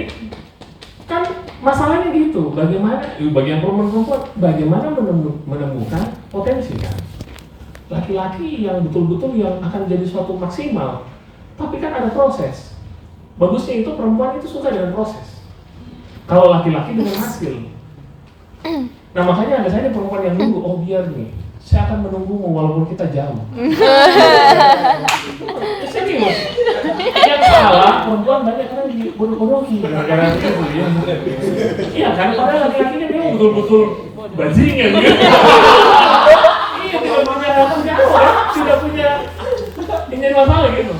kan masalahnya gitu, bagaimana bagian perempuan bagaimana menemukan potensi kan laki-laki yang betul-betul yang akan jadi suatu maksimal, tapi kan ada proses. Bagusnya itu perempuan itu suka dengan proses, kalau laki-laki dengan hasil. Nah makanya ada saja perempuan yang nunggu, oh biar nih saya akan menunggumu walaupun kita jauh. Serius. Yang salah perempuan banyak kan bodoh-bodohi gara-gara itu ya. Iya kan, padahal laki-lakinya dia betul-betul bajingan gitu. Iya, tidak punya jawab, tidak punya ini masalah gitu.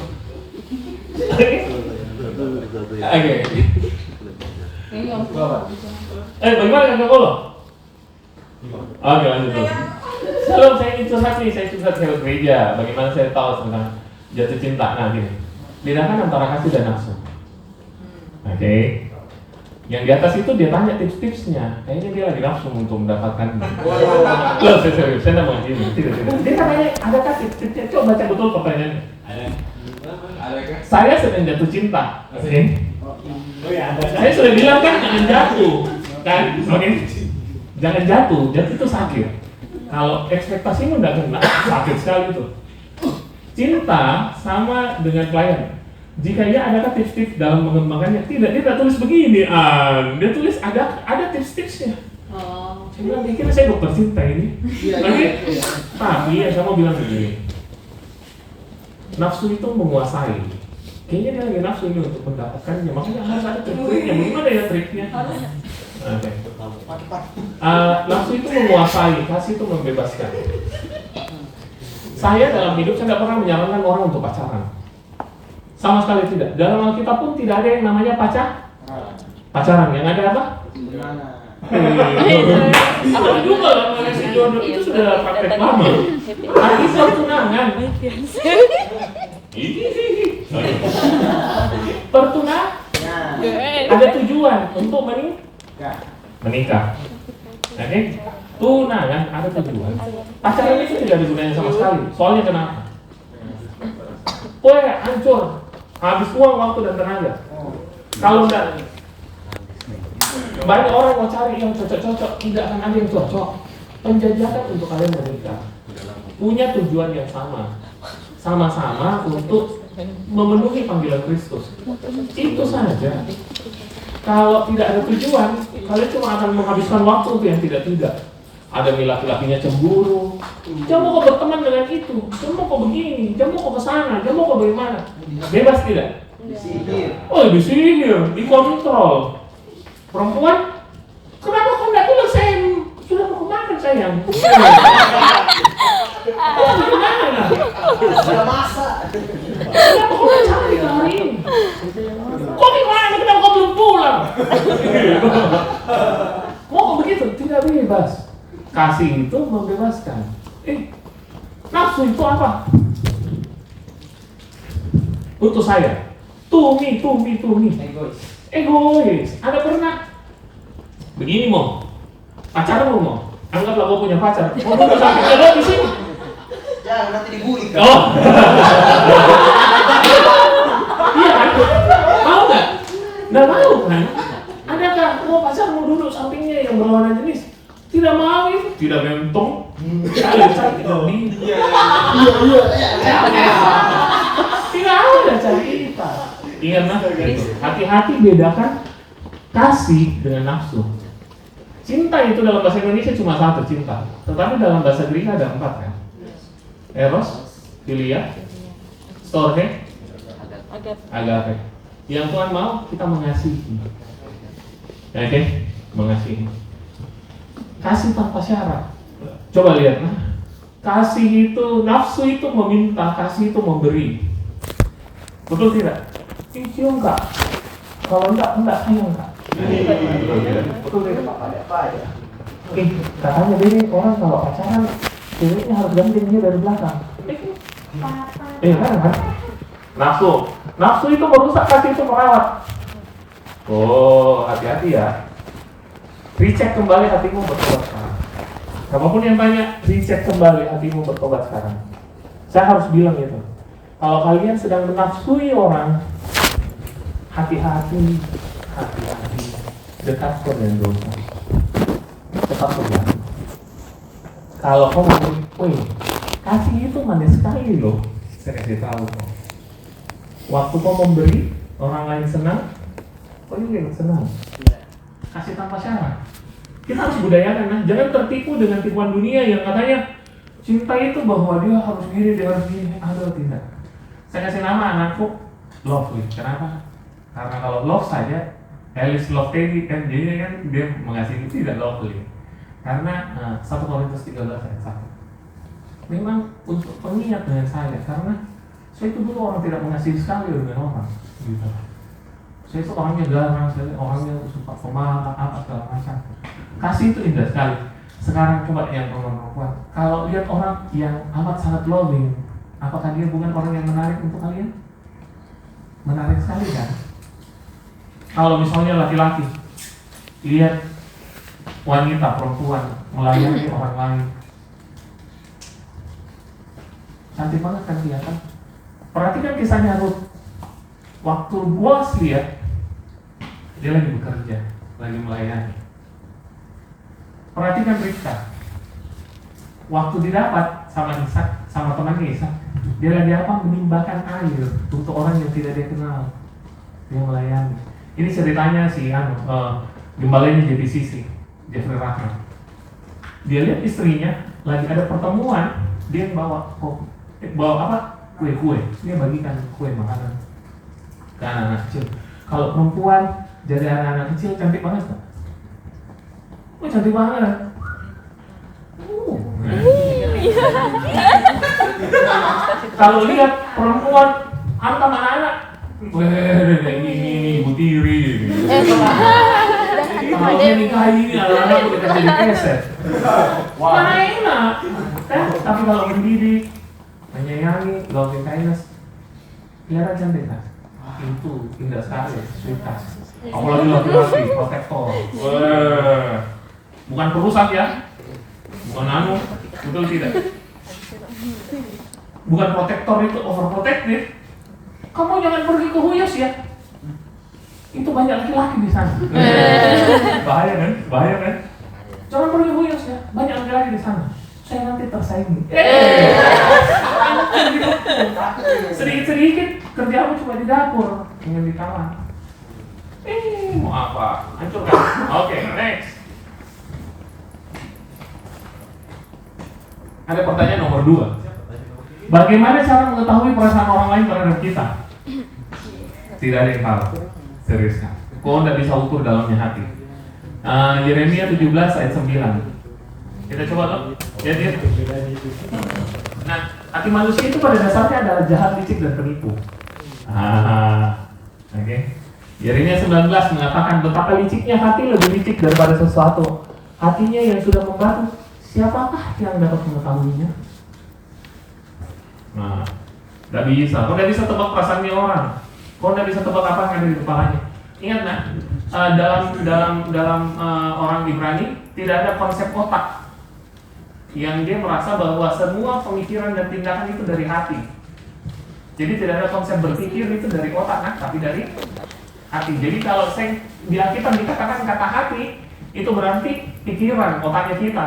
Oke. Bagaimana kakak Kolo? Oke, lanjut dulu. Sebelum saya curhat ke gereja, bagaimana saya tahu tentang jatuh cinta. Nah gini, bedakan antara kasih dan nafsu. Oke. Yang di atas itu dia tanya tips-tipsnya. Kayaknya dia lagi nafsu untuk mendapatkan. Loh, saya serius, saya tidak mau gini. Tidak. Dia tanya, adakah tips-tipsnya? Coba baca betul pertanyaannya. Saya sedang jatuh cinta. Oke. Saya sudah bilang kan jangan jatuh, kan? Oke. Jangan jatuh itu sakit. Kalau ekspektasimu tidak kena, sakit sekali itu. Cinta sama dengan klien. Jika ia adakah tips-tips dalam mengembangkannya? Tidak, dia tidak tulis begini, dia tulis ada tips-tipsnya. Saya bilang, kira saya dokter cinta ini. Oke? Tapi saya mau bilang begini, nafsu itu menguasai. Kayaknya dia lagi nafsu ini untuk mendapatkannya, makanya harus ada trik-triknya. Bagaimana ya triknya? Okay. Nafsu itu menguasai, kasih itu membebaskan. Saya dalam hidup saya tidak pernah menyarankan orang untuk pacaran, sama sekali tidak. Dalam Alkitab pun tidak ada yang namanya pacaran. Yang ada apa? Apa juga namanya si jodoh itu sudah praktek lama. Arti pertunangan. Pertunangan ada tujuan untuk menikah. Oke? Tunangan ada tujuan. Pacaran itu tidak ada gunanya sama sekali. Soalnya kenapa? Hancur, habis uang, waktu dan tenaga. Kalau enggak, banyak orang mau cari yang cocok-cocok, tidak akan ada yang cocok. Penjajakan untuk kalian menikah punya tujuan yang sama-sama untuk memenuhi panggilan Kristus. Itu saja. Kalau tidak ada tujuan, kalian cuma akan menghabiskan waktu untuk yang tidak. Ada laki-lakinya cemburu, dia mau kok berteman dengan itu, dia mau kok begini, dia mau kok kesana, dia mau kok bagaimana. Bebas tidak? Disihir, dikontrol. Perempuan, kenapa kok enggak tulis saya sudah mau makan sayang? Gimana? Sudah masak. Kenapa kok enggak cari hari ini? Kok gimana? Kenapa kok belum pulang? Mau kok begitu? Tidak bebas. Kasih itu membebaskan. Nafsu itu apa? Untuk saya, tumi. Egois. Ada pernah? Begini mau, pacaran mau. Anggaplah kau punya pacar. Mau duduk sampingnya lo di sini. Jangan nanti dibully kan. Oh. Iya kan? Mau nggak? Nggak mau kan? Adakah mau pacar mau duduk sampingnya yang berlawanan jenis? Tidak mau itu, tidak mentong. Tidak ada cerita. Ingatlah, hati-hati bedakan kasih dengan nafsu. Cinta itu dalam bahasa Indonesia cuma satu, cinta. Tetapi dalam bahasa Greek ada 4 kan? Eros, Filia, storge, Agape. agape. Yang Tuhan mau kita mengasihi. Oke, mengasihi. Kasih tanpa syarat. Coba lihat, kasih itu, nafsu itu meminta, kasih itu memberi. Betul tidak? Iya enggak. Kalau enggak saya enggak. Betul tidak? Katanya dia orang kalau pacaran, ceweknya harus gantinya dari belakang. Kan? Nafsu itu merusak, kasih itu merawat. Oh, hati-hati ya. Recheck kembali hatimu bertobat sekarang. Apapun yang tanya, recheck kembali hatimu bertobat sekarang. Saya harus bilang itu. Kalau kalian sedang menafsui orang, hati-hati, dekat dengan dosa. Tetap berjalan. Kalau kau memberi, kasih itu manis sekali loh. Saya kasih tahu kok. Waktu kau memberi, orang lain senang, kau juga ikut senang. Kasih tanpa syarat. Kita harus budayakan, jangan tertipu dengan tipuan dunia yang katanya cinta itu bahwa dia harus gini, dia harus gini. Aduh, tidak. Saya kasih nama anakku Lovely. Kenapa? Karena kalau love saja, Alice Love Teddy kan, jadi kan dia mengasihi, tidak Lovely. Karena 1 Korintus 13 ayat 1. Memang untuk pengingat dengan saya, karena saya itu dulu orang tidak mengasihi sekali dengan orang. Gitu. Saya itu orangnya garang, saya orangnya suka pemalas, apa segala macam. Kasih itu indah sekali. Sekarang coba yang perempuan, kalau lihat orang yang amat sangat loving, apakah dia bukan orang yang menarik untuk kalian? Menarik sekali kan? Kalau misalnya laki-laki lihat wanita, perempuan melayani orang lain, cantik banget kan kelihatan. Perhatikan kisahnya Ruth. Waktu Boaz lihat, dia lagi bekerja, lagi melayani. Perhatikan Ribka. Waktu didapat sama Ishak, sama temannya Ishak, dia lagi apa? Menimbahkan air untuk orang yang tidak dia kenal. Dia melayani. Ini ceritanya si gembalanya JPCC, Jeffrey Rahman. Dia lihat istrinya lagi ada pertemuan, dia bawa apa? Kue. Dia bagikan kue makanan ke anak-anak kecil. Kalau perempuan jadi anak-anak kecil cantik banget kan? Oh, cantik banget. Kalau lihat perempuan hantam anak-anak, ini Ibu Tiri. Kalau dia nikah ini anak-anak udah jadi keset. Mana enak? Tapi kalau mendidik, menyayangi, loving kindness, kelihatan cantik kan? Itu indah sekali, sweetas. Apalagi laki-laki, protektor. Bukan perusak ya, bukan betul tidak? Bukan protektor itu overprotective. Kamu jangan pergi ke Huyos ya. Itu banyak laki-laki di sana. Bahaya kan? Jangan pergi Huyos ya, banyak laki-laki di sana. Saya nanti tersaingi. Sedikit-sedikit kerjamu cuma di dapur, dengan di kamar. Mau apa? Hancurkan. Oke, next. Ada pertanyaan nomor 2. Bagaimana cara mengetahui perasaan orang lain terhadap kita? Tidak ada yang tahu. Serius kan? Kau tidak bisa ukur dalamnya hati. Yeremia 17 ayat 9. Kita coba loh. Lihat. Nah, hati manusia itu pada dasarnya adalah jahat, licik, dan penipu. Oke. Yeremia 19 mengatakan betapa liciknya hati, lebih licik daripada sesuatu. Hatinya yang sudah membatu, siapakah yang dapat mengetahuinya? Nah, tidak bisa. Kau tidak bisa tebak perasaannya orang. Kau tidak bisa tebak apa yang ada di kepalanya. Ingat nak, dalam orang Ibrani tidak ada konsep otak yang dia merasa bahwa semua pemikiran dan tindakan itu dari hati. Jadi tidak ada konsep berpikir itu dari otak, nah, tapi dari hati. Jadi kalau di Alkitab dikatakan kata hati, itu berarti pikiran, otaknya kita.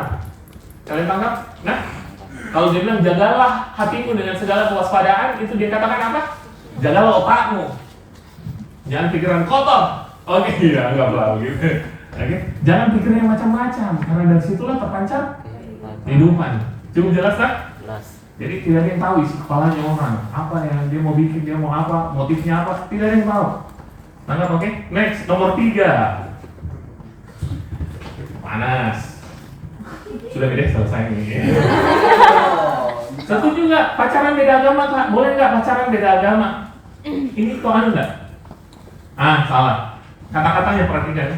Kalian tangkap? Nah, kalau dia bilang jagalah hatimu dengan segala kewaspadaan, itu dia katakan apa? Jagalah otakmu. Jangan pikiran kotor. Oke, ya, anggaplah begitu. Oke. Jangan pikirnya macam-macam, karena dari situlah terpancar kehidupan. Cukup jelas tak? Jelas. Jadi tidak ada yang tahu isi kepalanya orang, apa yang dia mau bikin, dia mau apa, motifnya apa, tidak ada yang tahu. Tangkap, oke? Next, nomor 3. Panas. Sudah gede, selesai nih. Setuju nggak pacaran beda agama, Kak? Boleh nggak pacaran beda agama? Ini kok anu nggak? Salah. Kata-katanya perhatikan.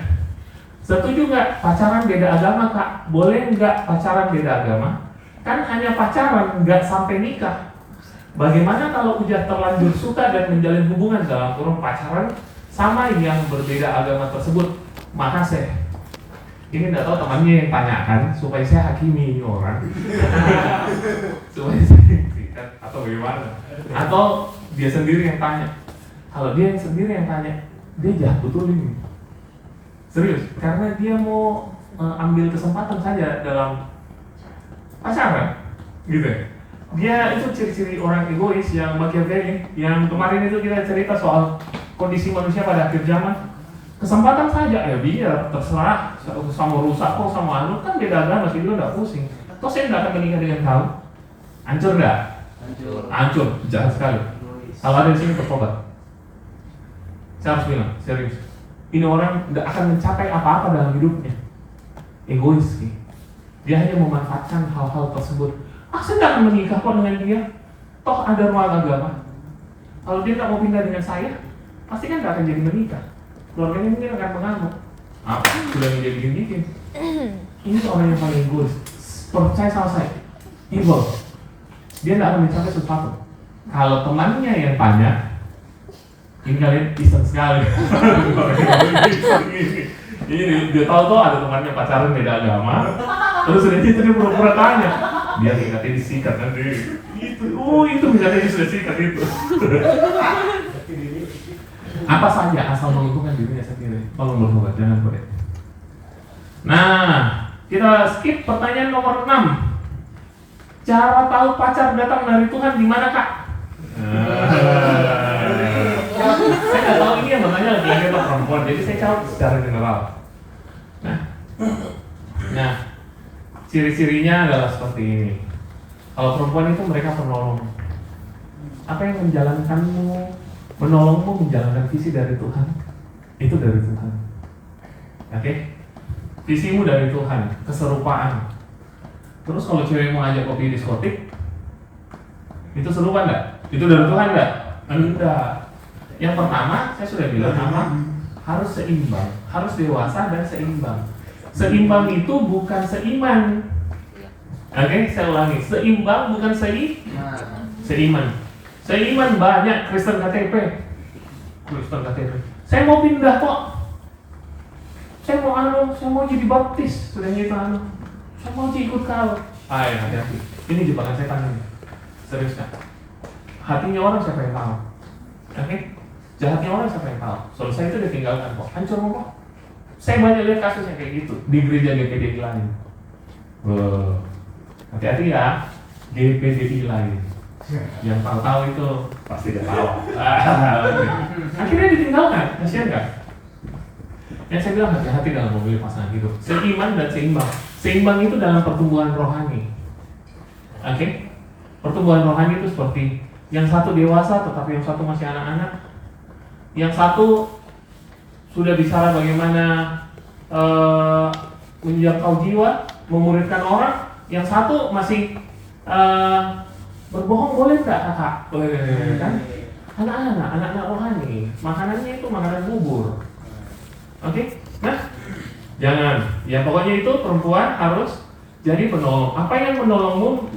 Setuju nggak pacaran beda agama, Kak? Boleh nggak pacaran beda agama? Kan hanya pacaran, nggak sampai nikah. Bagaimana kalau udah terlanjur suka dan menjalin hubungan dalam kurung pacaran sama yang berbeda agama tersebut? Makasih. Ini nggak tahu temannya yang tanyakan supaya saya hakimi ini orang. Supaya saya sikat atau bagaimana? Atau dia sendiri yang tanya. Kalau dia yang sendiri yang tanya, dia jahat betul ini. Serius, karena dia mau ambil kesempatan saja dalam pacaran, gitu. Dia itu ciri-ciri orang egois yang Machiavelli, yang kemarin itu kita cerita soal kondisi manusia pada akhir zaman. Kesempatan saja, ya biar terserah sama rusak kok sama anu kan beda agama sih, itu nggak pusing. Toh saya nggak akan menikah dengan kau, hancur nggak? Hancur, jahat sekali. Kalau ada di sini bertobat, saya harus bilang serius. Ini orang nggak akan mencapai apa-apa dalam hidupnya, egois sih. Dia hanya memanfaatkan hal-hal tersebut. Saya nggak akan menikah kok dengan dia. Toh ada ruang agama. Kalau dia nggak mau pindah dengan saya, pasti kan nggak akan jadi menikah. Keluarganya mungkin akan mengamuk. Apa? Sudah menjadi bikin. Ini orang yang paling egois. Percaya sama saya. Evil. Dia nggak akan mencapai sesuatu. Kalau temannya yang tanya, ini kalian iseng sekali. Ini dia tahu tuh ada temannya pacaran beda agama. Terus udah gitu dia pura-pura tanya. Dia ingatnya disikat nanti. Itu ingatnya sudah sikat itu. Apa saja asal menguntungkan dirinya sendiri. Tolong bertobat, jangan boleh. Nah, kita skip pertanyaan nomor 6. Cara tahu pacar datang dari Tuhan di mana, Kak? Saya nggak tahu ini yang bertanya laki-laki atau perempuan, jadi saya jawab secara general. Nah, ciri-cirinya adalah seperti ini. Kalau perempuan itu mereka penolong. Apa yang menjalankanmu, menolongmu menjalankan visi dari Tuhan, itu dari Tuhan. Oke? Visimu dari Tuhan, keserupaan. Terus kalau cewek mau ajak kopi diskotik, itu serupa enggak? Itu dari Tuhan enggak? Enggak. Yang pertama, saya sudah bilang apa? Harus seimbang, harus dewasa dan seimbang. Seimbang itu bukan seiman. Oke, saya ulangi. Seimbang bukan seiman. Seiman banyak Kristen KTP. Saya mau pindah kok. Saya mau jadi baptis. Sudah itu saya mau ikut kau. Hati-hati. Ini jebakan setan ini. Serius kan? Hatinya orang siapa yang tahu? Oke? Jahatnya orang siapa yang tahu? Selesai itu ditinggalkan kok. Hancur kok. Saya banyak lihat kasus yang kayak gitu di gereja GPDI lain. Hati-hati ya, GPDI lain. Yang tahu itu pasti dia tahu. Akhirnya ditinggalkan, kasihan kan? Yang saya bilang hati-hati dalam memilih pasangan hidup. Seiman dan seimbang. Seimbang itu dalam pertumbuhan rohani. Oke? Pertumbuhan rohani itu seperti yang satu dewasa tetapi yang satu masih anak-anak. Yang satu sudah bicara bagaimana menjangkau jiwa, memuridkan orang. Yang satu masih berbohong boleh nggak kakak? Boleh kan? Anak-anak rohani. Makanannya itu makanan bubur. Oke? Nah, jangan. Ya pokoknya itu perempuan harus jadi penolong. Apa yang menolongmu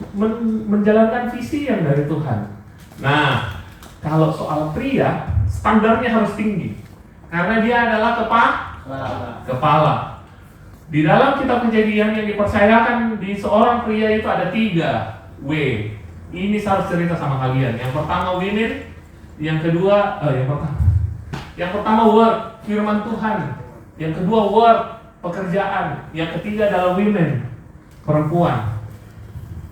menjalankan visi yang dari Tuhan. Nah, kalau soal pria, standarnya harus tinggi. Karena dia adalah kepala. Di dalam kitab Kejadian yang dipercayakan di seorang pria itu ada 3 W. Ini saya harus cerita sama kalian. Yang pertama women, yang kedua yang pertama word, firman Tuhan. Yang kedua word, pekerjaan. Yang ketiga adalah women, perempuan.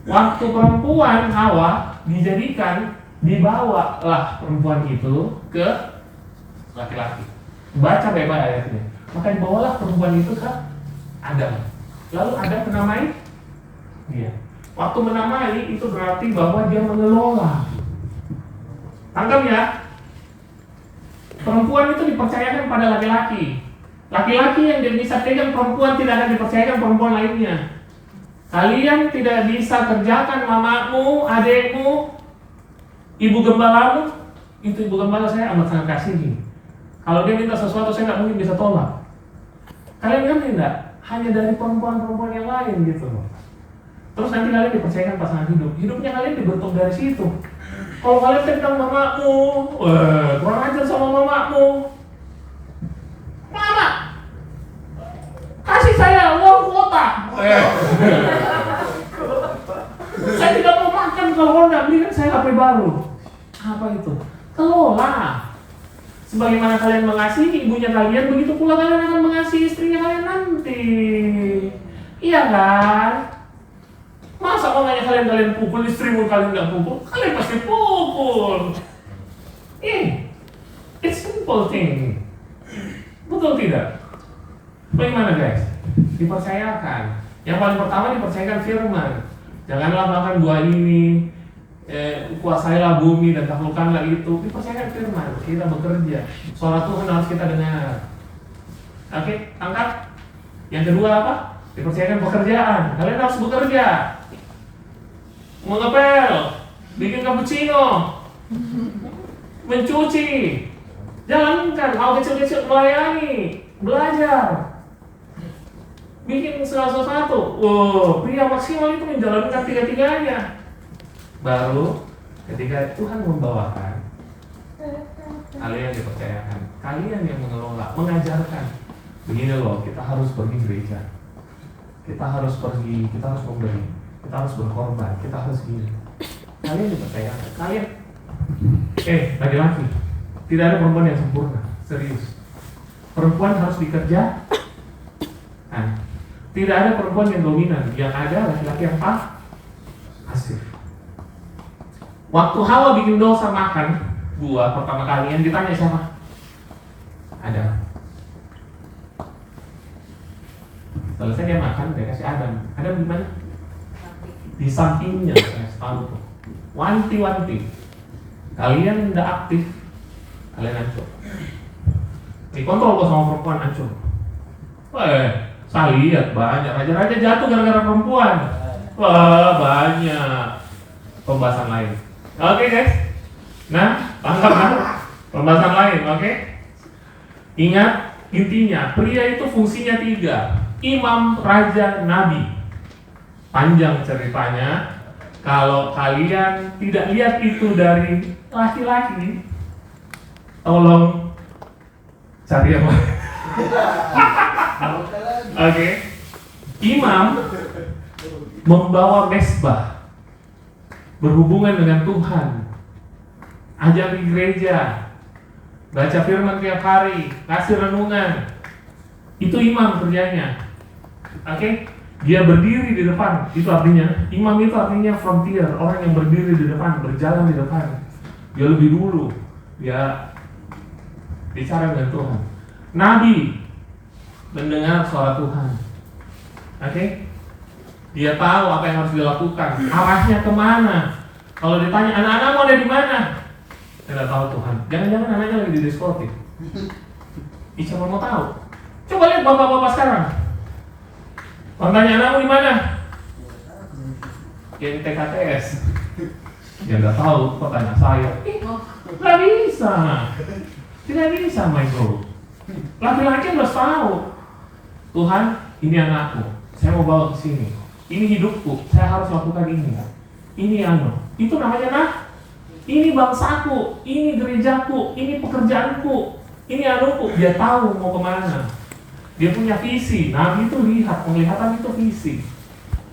Waktu perempuan Hawa dijadikan, dibawalah perempuan itu ke laki-laki. Baca baik-baik ayatnya. Maka dibawalah perempuan itu ke Adam. Lalu Adam menamai dia. Waktu menamai itu berarti bahwa dia mengelola. Tangkap ya. Perempuan itu dipercayakan pada laki-laki. Laki-laki yang bisa pegang perempuan tidak akan dipercayakan perempuan lainnya. Kalian tidak bisa kerjakan mamamu, adekmu, ibu gembalamu. Itu ibu gembala saya amat sangat kasihi. Kalau dia minta sesuatu saya nggak mungkin bisa tolak. Kalian ngerti enggak? Hanya dari perempuan-perempuan yang lain gitu loh. Terus nanti kalian dipercayakan pasangan hidup. Hidupnya kalian dibentuk dari situ. Kalau kalian tentang mamamu, kurang ajar sama mamamu. Mama, kasih saya uang kuota. Saya tidak mau makan kalau Anda belikan saya HP baru. Apa itu? Kelola. Sebagaimana kalian mengasihi ibunya kalian, begitu pula kalian akan mengasihi istrinya kalian nanti. Iya kan? Masa mamanya kalian pukul, istrimu kalian nggak pukul? Kalian pasti pukul. It's simple thing. Betul tidak? Bagaimana guys? Dipercayakan. Yang paling pertama dipercayakan firman. Janganlah makan buah ini, kuasailah bumi dan taklukkanlah itu. Dipercayakan firman. Kita bekerja. Suara Tuhan harus kita dengar. Oke, angkat. Yang kedua apa? Dipercayakan pekerjaan. Kalian harus bekerja. Mengepel, bikin cappuccino, mencuci, jalankan hal kecil-kecil, melayani, belajar, bikin segala sesuatu. Pria maksimal itu menjalankan tiga-tiganya. Baru ketika Tuhan membawakan, kalian dipercayakan, kalian yang mengelola, mengajarkan. Begini loh, kita harus pergi gereja, kita harus pergi, kita harus memberi, kita harus berkorban, kita harus gini. Kalian dipercayakan, kalian laki-laki, tidak ada perempuan yang sempurna, serius. Perempuan harus dikerja. Tidak ada perempuan yang dominan, yang ada laki-laki yang pasif. Waktu Hawa bikin dosa makan buah pertama kali, yang ditanya siapa? Adam. Selesai dia makan, dia kasih Adam. Adam di mana? Di sampingnya, saya tahu tuh. Wanti-wanti. Kalian tidak aktif, kalian hancur. Dikontrol kok sama perempuan hancur. Saya lihat banyak raja-raja jatuh gara-gara perempuan. Wah, banyak. Pembahasan lain. Oke guys. Nah, tangkap kan? Pembahasan lain, oke? Ingat, intinya pria itu fungsinya 3. Imam, raja, nabi. Panjang ceritanya. Kalau kalian tidak lihat itu dari laki-laki, tolong cari yang lain. Oke. Imam membawa mesbah, berhubungan dengan Tuhan, ajari gereja, baca firman tiap hari, kasih renungan. Itu imam kerjanya. Oke. Dia berdiri di depan, itu artinya imam itu artinya frontier, orang yang berdiri di depan, berjalan di depan. Dia lebih dulu, dia bicara dengan Tuhan. Nabi mendengar suara Tuhan. Oke? Dia tahu apa yang harus dilakukan, arahnya kemana. Kalau ditanya anak-anakmu ada di mana, tidak tahu Tuhan. Jangan-jangan anaknya lagi di diskotik. Ica mau tahu. Coba lihat bapak-bapak sekarang. Kalau tanya anakmu di mana? Yang TKTS. Ya nggak tahu, kok tanya saya. Nggak bisa. Tidak bisa, my bro. Laki-laki harus tahu. Tuhan, ini anakku. Saya mau bawa ke sini. Ini hidupku. Saya harus lakukan ini. Ini itu namanya ini bangsaku. Ini gerejaku. Ini pekerjaanku. Ini anuku. Dia tahu mau kemana. Dia punya visi. Nabi itu lihat, penglihatan itu visi.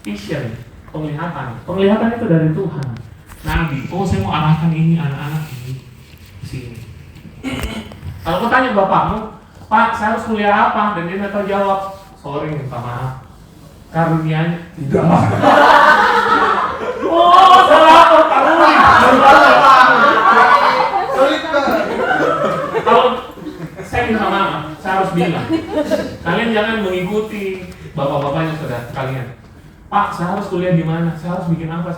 Vision, penglihatan. Penglihatan itu dari Tuhan. Nabi, saya mau arahkan ini anak-anak ini ke sini. Kalau kau tanya bapakmu, Pak, saya harus kuliah apa? Dan dia nggak tahu jawab. Sorry, minta maaf. Karunia tidak. Salah kalau saya minta maaf, saya harus bilang. Kalian jangan mengikuti bapak-bapak yang sudah kalian. Pak, saya harus kuliah di mana, saya harus bikin apa,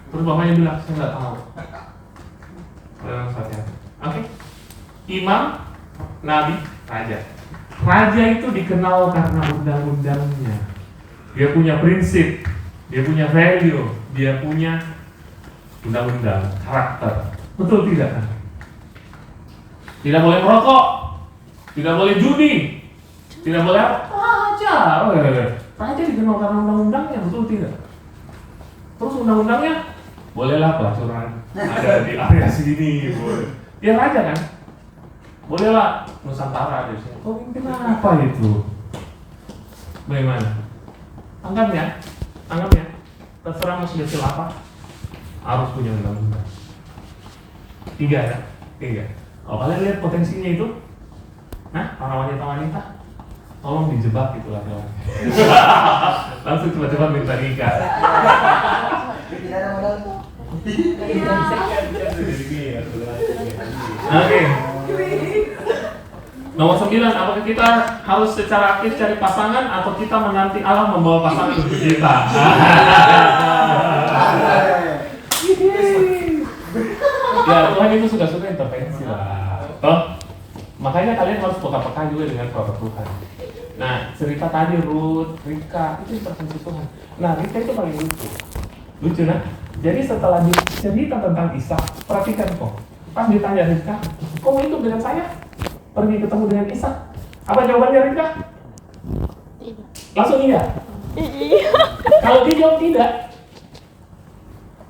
terus bapaknya bilang, saya nggak tahu. Oke. Imam, nabi, raja. Raja itu dikenal karena undang-undangnya. Dia punya prinsip, dia punya value, dia punya undang-undang, karakter. Betul tidak kan? Tidak boleh merokok, tidak boleh judi, tidak boleh apa? Raja. Raja dikenal karena undang-undangnya, betul tidak? Terus undang-undangnya bolehlah pelacuran ada di area sini, boleh. Dia raja kan? Bolehlah Nusantara di sini. Oh, kenapa itu? Bagaimana? Anggap ya, terserah mau sudah apa, harus punya undang-undang. 3 ya, 3. Oh, kalian lihat potensinya itu? Nah, para wanita-wanita, tolong dijebak gitu laki-laki. Langsung cepat-cepat minta nikah. Tidak ada modal. Oke. Nomor 9, apakah kita harus secara aktif cari pasangan atau kita menanti Allah membawa pasangan untuk kita? Ya, Tuhan itu suka-suka intervensi lah. Toh, makanya kalian harus peka-peka juga dengan perintah Tuhan. Nah, cerita tadi Ruth, Rika, itu intervensi Tuhan. Nah, Rika itu paling lucu nah. Jadi setelah cerita tentang Ishak, perhatikan kok. Pas ditanya Rika, kok mau hidup dengan saya? Pergi ketemu dengan Ishak. Apa jawabannya Rika? Tidak. Langsung iya. Kalau dia jawab tidak,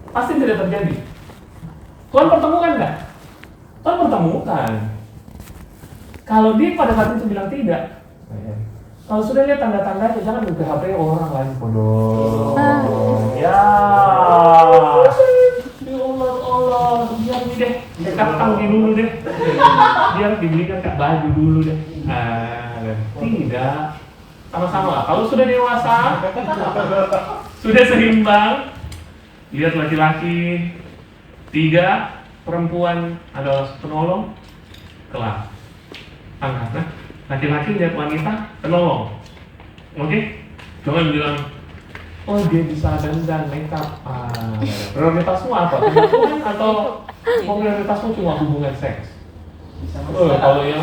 pasti tidak terjadi. Tuhan pertemukan nggak? Tuhan pertemukan. Kalau dia pada saat itu bilang tidak, kalau sudah lihat tanda-tanda itu jangan buka HP orang lain bodoh. Ya Allah, biar nih deh, kantang dulu deh, biar dibelikan kak baju dulu deh. Tidak, sama-sama lah. Kalau sudah dewasa, sudah seimbang, lihat laki-laki, 3, perempuan adalah penolong, kelar. Angkat, nah. Laki-laki lihat wanita, penolong. Oke? Jangan bilang, oh dia bisa dandan, makeup. Prioritasmu apa? Tuhan atau prioritasmu cuma hubungan seks? Kalau yang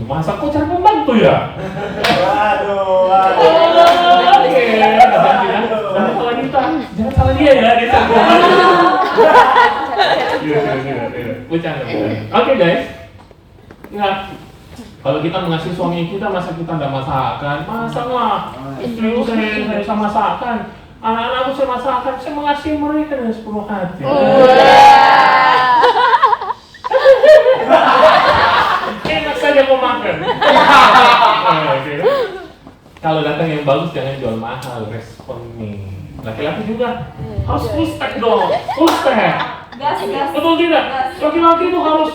masa kok cari pembantu ya? Waduh. Oke. Nanti kalau wanita, jangan salah dia ya, dia cari pembantu. Bercanda. Oke guys. Ya. Kalau kita mengasihi suami kita, masa kita tidak masakan? Masa nggak? Istriku saya bisa masakan, anak-anakku saya masakan, saya mengasihi mereka dengan sepenuh hati. Enak saja mau makan. Kalau datang yang bagus jangan jual mahal, respon nih. Laki-laki juga harus full stack dong, full stack. Gas. Betul tidak? Laki-laki itu harus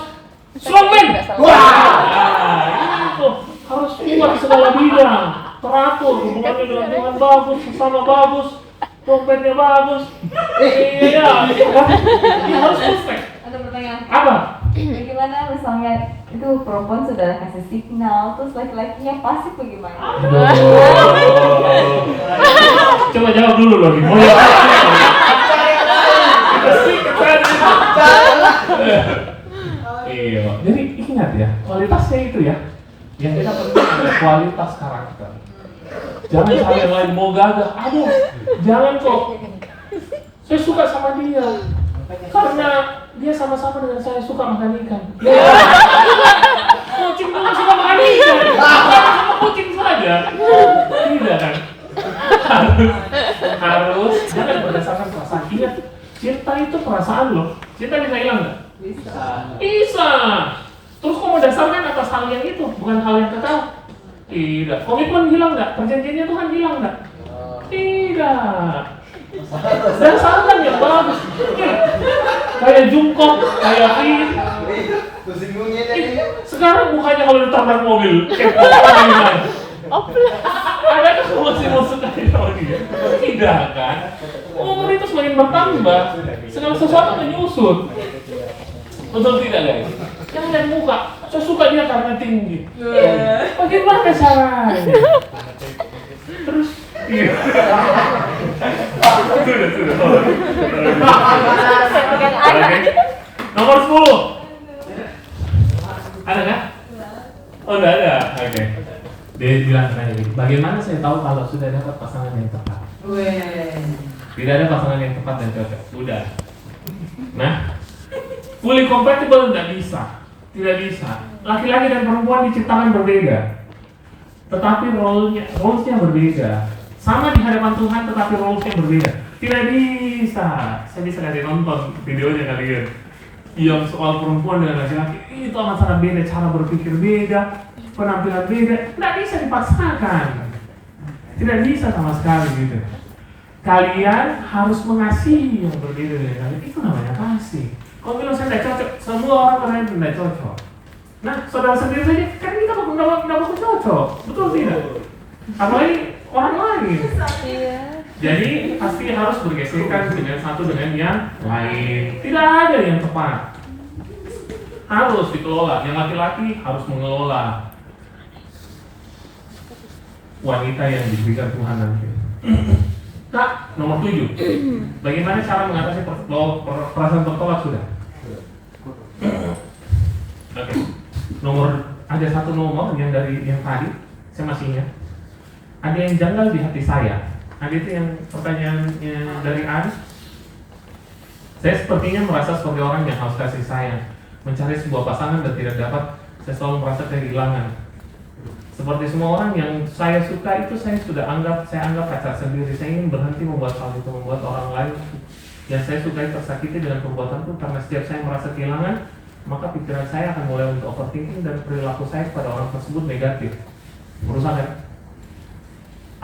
strongman. Itu harus kuat segala bidang, teratur, hubungannya dengan Tuhan bagus, sesama bagus, dompetnya bagus. Iya, harus full. Ada pertanyaan. Apa? Bagaimana misalnya itu perempuan sudah kasih signal, terus laki-lakinya pasif bagaimana? Coba jawab dulu loh, boleh? Iya, jadi ingat ya, kualitasnya itu ya. Yang kita penting adalah kualitas karakter. Jangan cari yang lain mau gagah. Aduh, jangan kok. Saya suka sama dia karena dia sama-sama dengan saya suka makan ikan. Kucing bukan suka makan ikan, sama kucing saja. Tidak kan? Harus jangan berdasarkan perasaan. Ingat, cinta itu perasaan loh. Cinta bisa hilang nggak? Bisa. Terus kok mau dasarkan atas hal yang itu, bukan hal yang kekal? Tidak. Komitmen hilang nggak? Perjanjiannya Tuhan hilang nggak? Tidak. Dasarkan yang bagus. Kayak jungkok, kayak ini. Sekarang mukanya kalau ditabrak mobil, kayak gimana? Ada kan emosi dari dia? Tidak kan? Umur itu semakin bertambah, segala sesuatu menyusut. Betul tidak guys? Jangan lihat muka, saya suka dia karena tinggi. Bagaimana caranya? Terus, Sudah. Oke. Nomor 10. Ada nggak? Oh, enggak ada. Oke. Dia bilang kayak gini, bagaimana saya tahu kalau sudah dapat pasangan yang tepat? Tidak ada pasangan yang tepat dan cocok. Sudah. Nah, fully compatible tidak bisa. Tidak bisa. Laki-laki dan perempuan diciptakan berbeda. Tetapi role-nya berbeda. Sama di hadapan Tuhan tetapi role-nya berbeda. Tidak bisa. Saya bisa kasih nonton videonya kalian. Yang soal perempuan dan laki-laki itu amat sangat beda, cara berpikir beda, penampilan beda, tidak bisa dipaksakan, tidak bisa sama sekali gitu. Kalian harus mengasihi yang berbeda dari kalian, itu namanya kasih. Kalau bilang saya tidak cocok, semua orang kalian tidak cocok. Nah, saudara sendiri saja, kan kita tidak cocok, betul tidak? Apalagi orang lain. Jadi pasti harus bergesekan dengan satu dengan yang lain. Tidak ada yang tepat. Harus dikelola. Yang laki-laki harus mengelola wanita yang diberikan Tuhan nanti. Kak, nomor 7. Bagaimana cara mengatasi perasaan tertolak sudah? Oke. Ada satu nomor yang dari yang tadi saya masih ingat. Ada yang janggal di hati saya. Ada itu yang pertanyaannya dari Ari. Saya sepertinya merasa seperti orang yang harus kasih sayang, mencari sebuah pasangan dan tidak dapat. Saya selalu merasa kehilangan. Seperti semua orang yang saya suka itu saya anggap pacar sendiri. Saya ingin berhenti membuat hal itu, membuat orang lain yang saya sukai tersakiti dengan perbuatanku. Karena setiap saya merasa kehilangan, maka pikiran saya akan mulai untuk overthinking dan perilaku saya kepada orang tersebut negatif. Merusak kan?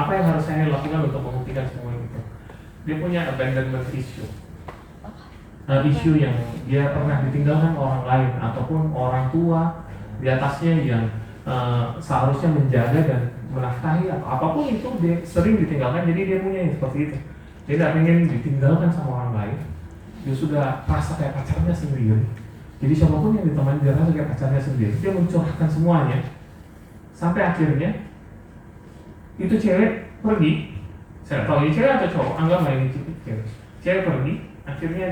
Apa yang harus saya lakukan untuk menghentikan semua itu? Dia punya abandonment issue. Isu yang dia pernah ditinggalkan orang lain ataupun orang tua di atasnya yang seharusnya menjaga dan menafkahi atau apapun itu, dia sering ditinggalkan. Jadi dia punya yang seperti itu. Dia tidak ingin ditinggalkan sama orang lain. Dia sudah merasa kayak pacarnya sendiri. Jadi siapapun yang ditemani dia rasa kayak pacarnya sendiri. Dia mencurahkan semuanya sampai akhirnya itu cewek pergi. Saya tahu ini cewek atau cowok, anggaplah ini cewek. Cewek pergi, akhirnya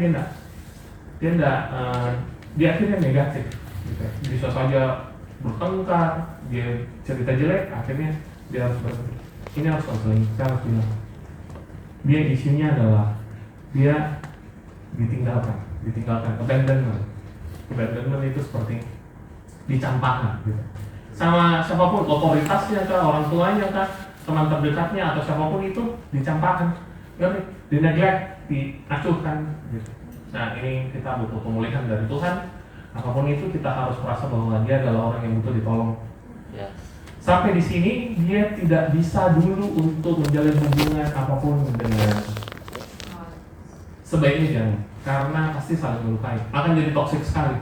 dia akhirnya negatif. Gitu. Bisa saja bertengkar, dia cerita jelek, akhirnya dia harus berhenti. Ini harus konseling, saya harus bilang. Dia isunya adalah dia ditinggalkan, abandonment itu seperti dicampakkan gitu. Sama siapapun, otoritasnya kah, orang tuanya kah, teman terdekatnya atau siapapun itu dicampakkan, di-neglect, diacuhkan gitu. Nah, ini kita butuh pemulihan dari Tuhan. Apapun itu kita harus merasa bahwa dia adalah orang yang butuh ditolong. Yes. Sampai di sini dia tidak bisa dulu untuk menjalin hubungan apapun dengan sebaiknya jangan, karena pasti saling melukai, akan jadi toksik sekali.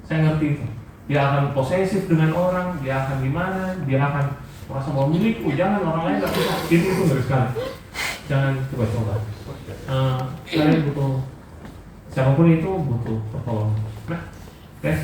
Saya ngerti itu. Dia akan posesif dengan orang, dia akan gimana, dia akan merasa bahwa milikku, jangan orang lain nggak bisa. Itu ngeri sekali. Jangan coba-coba. Saya butuh, siapapun itu butuh pertolongan.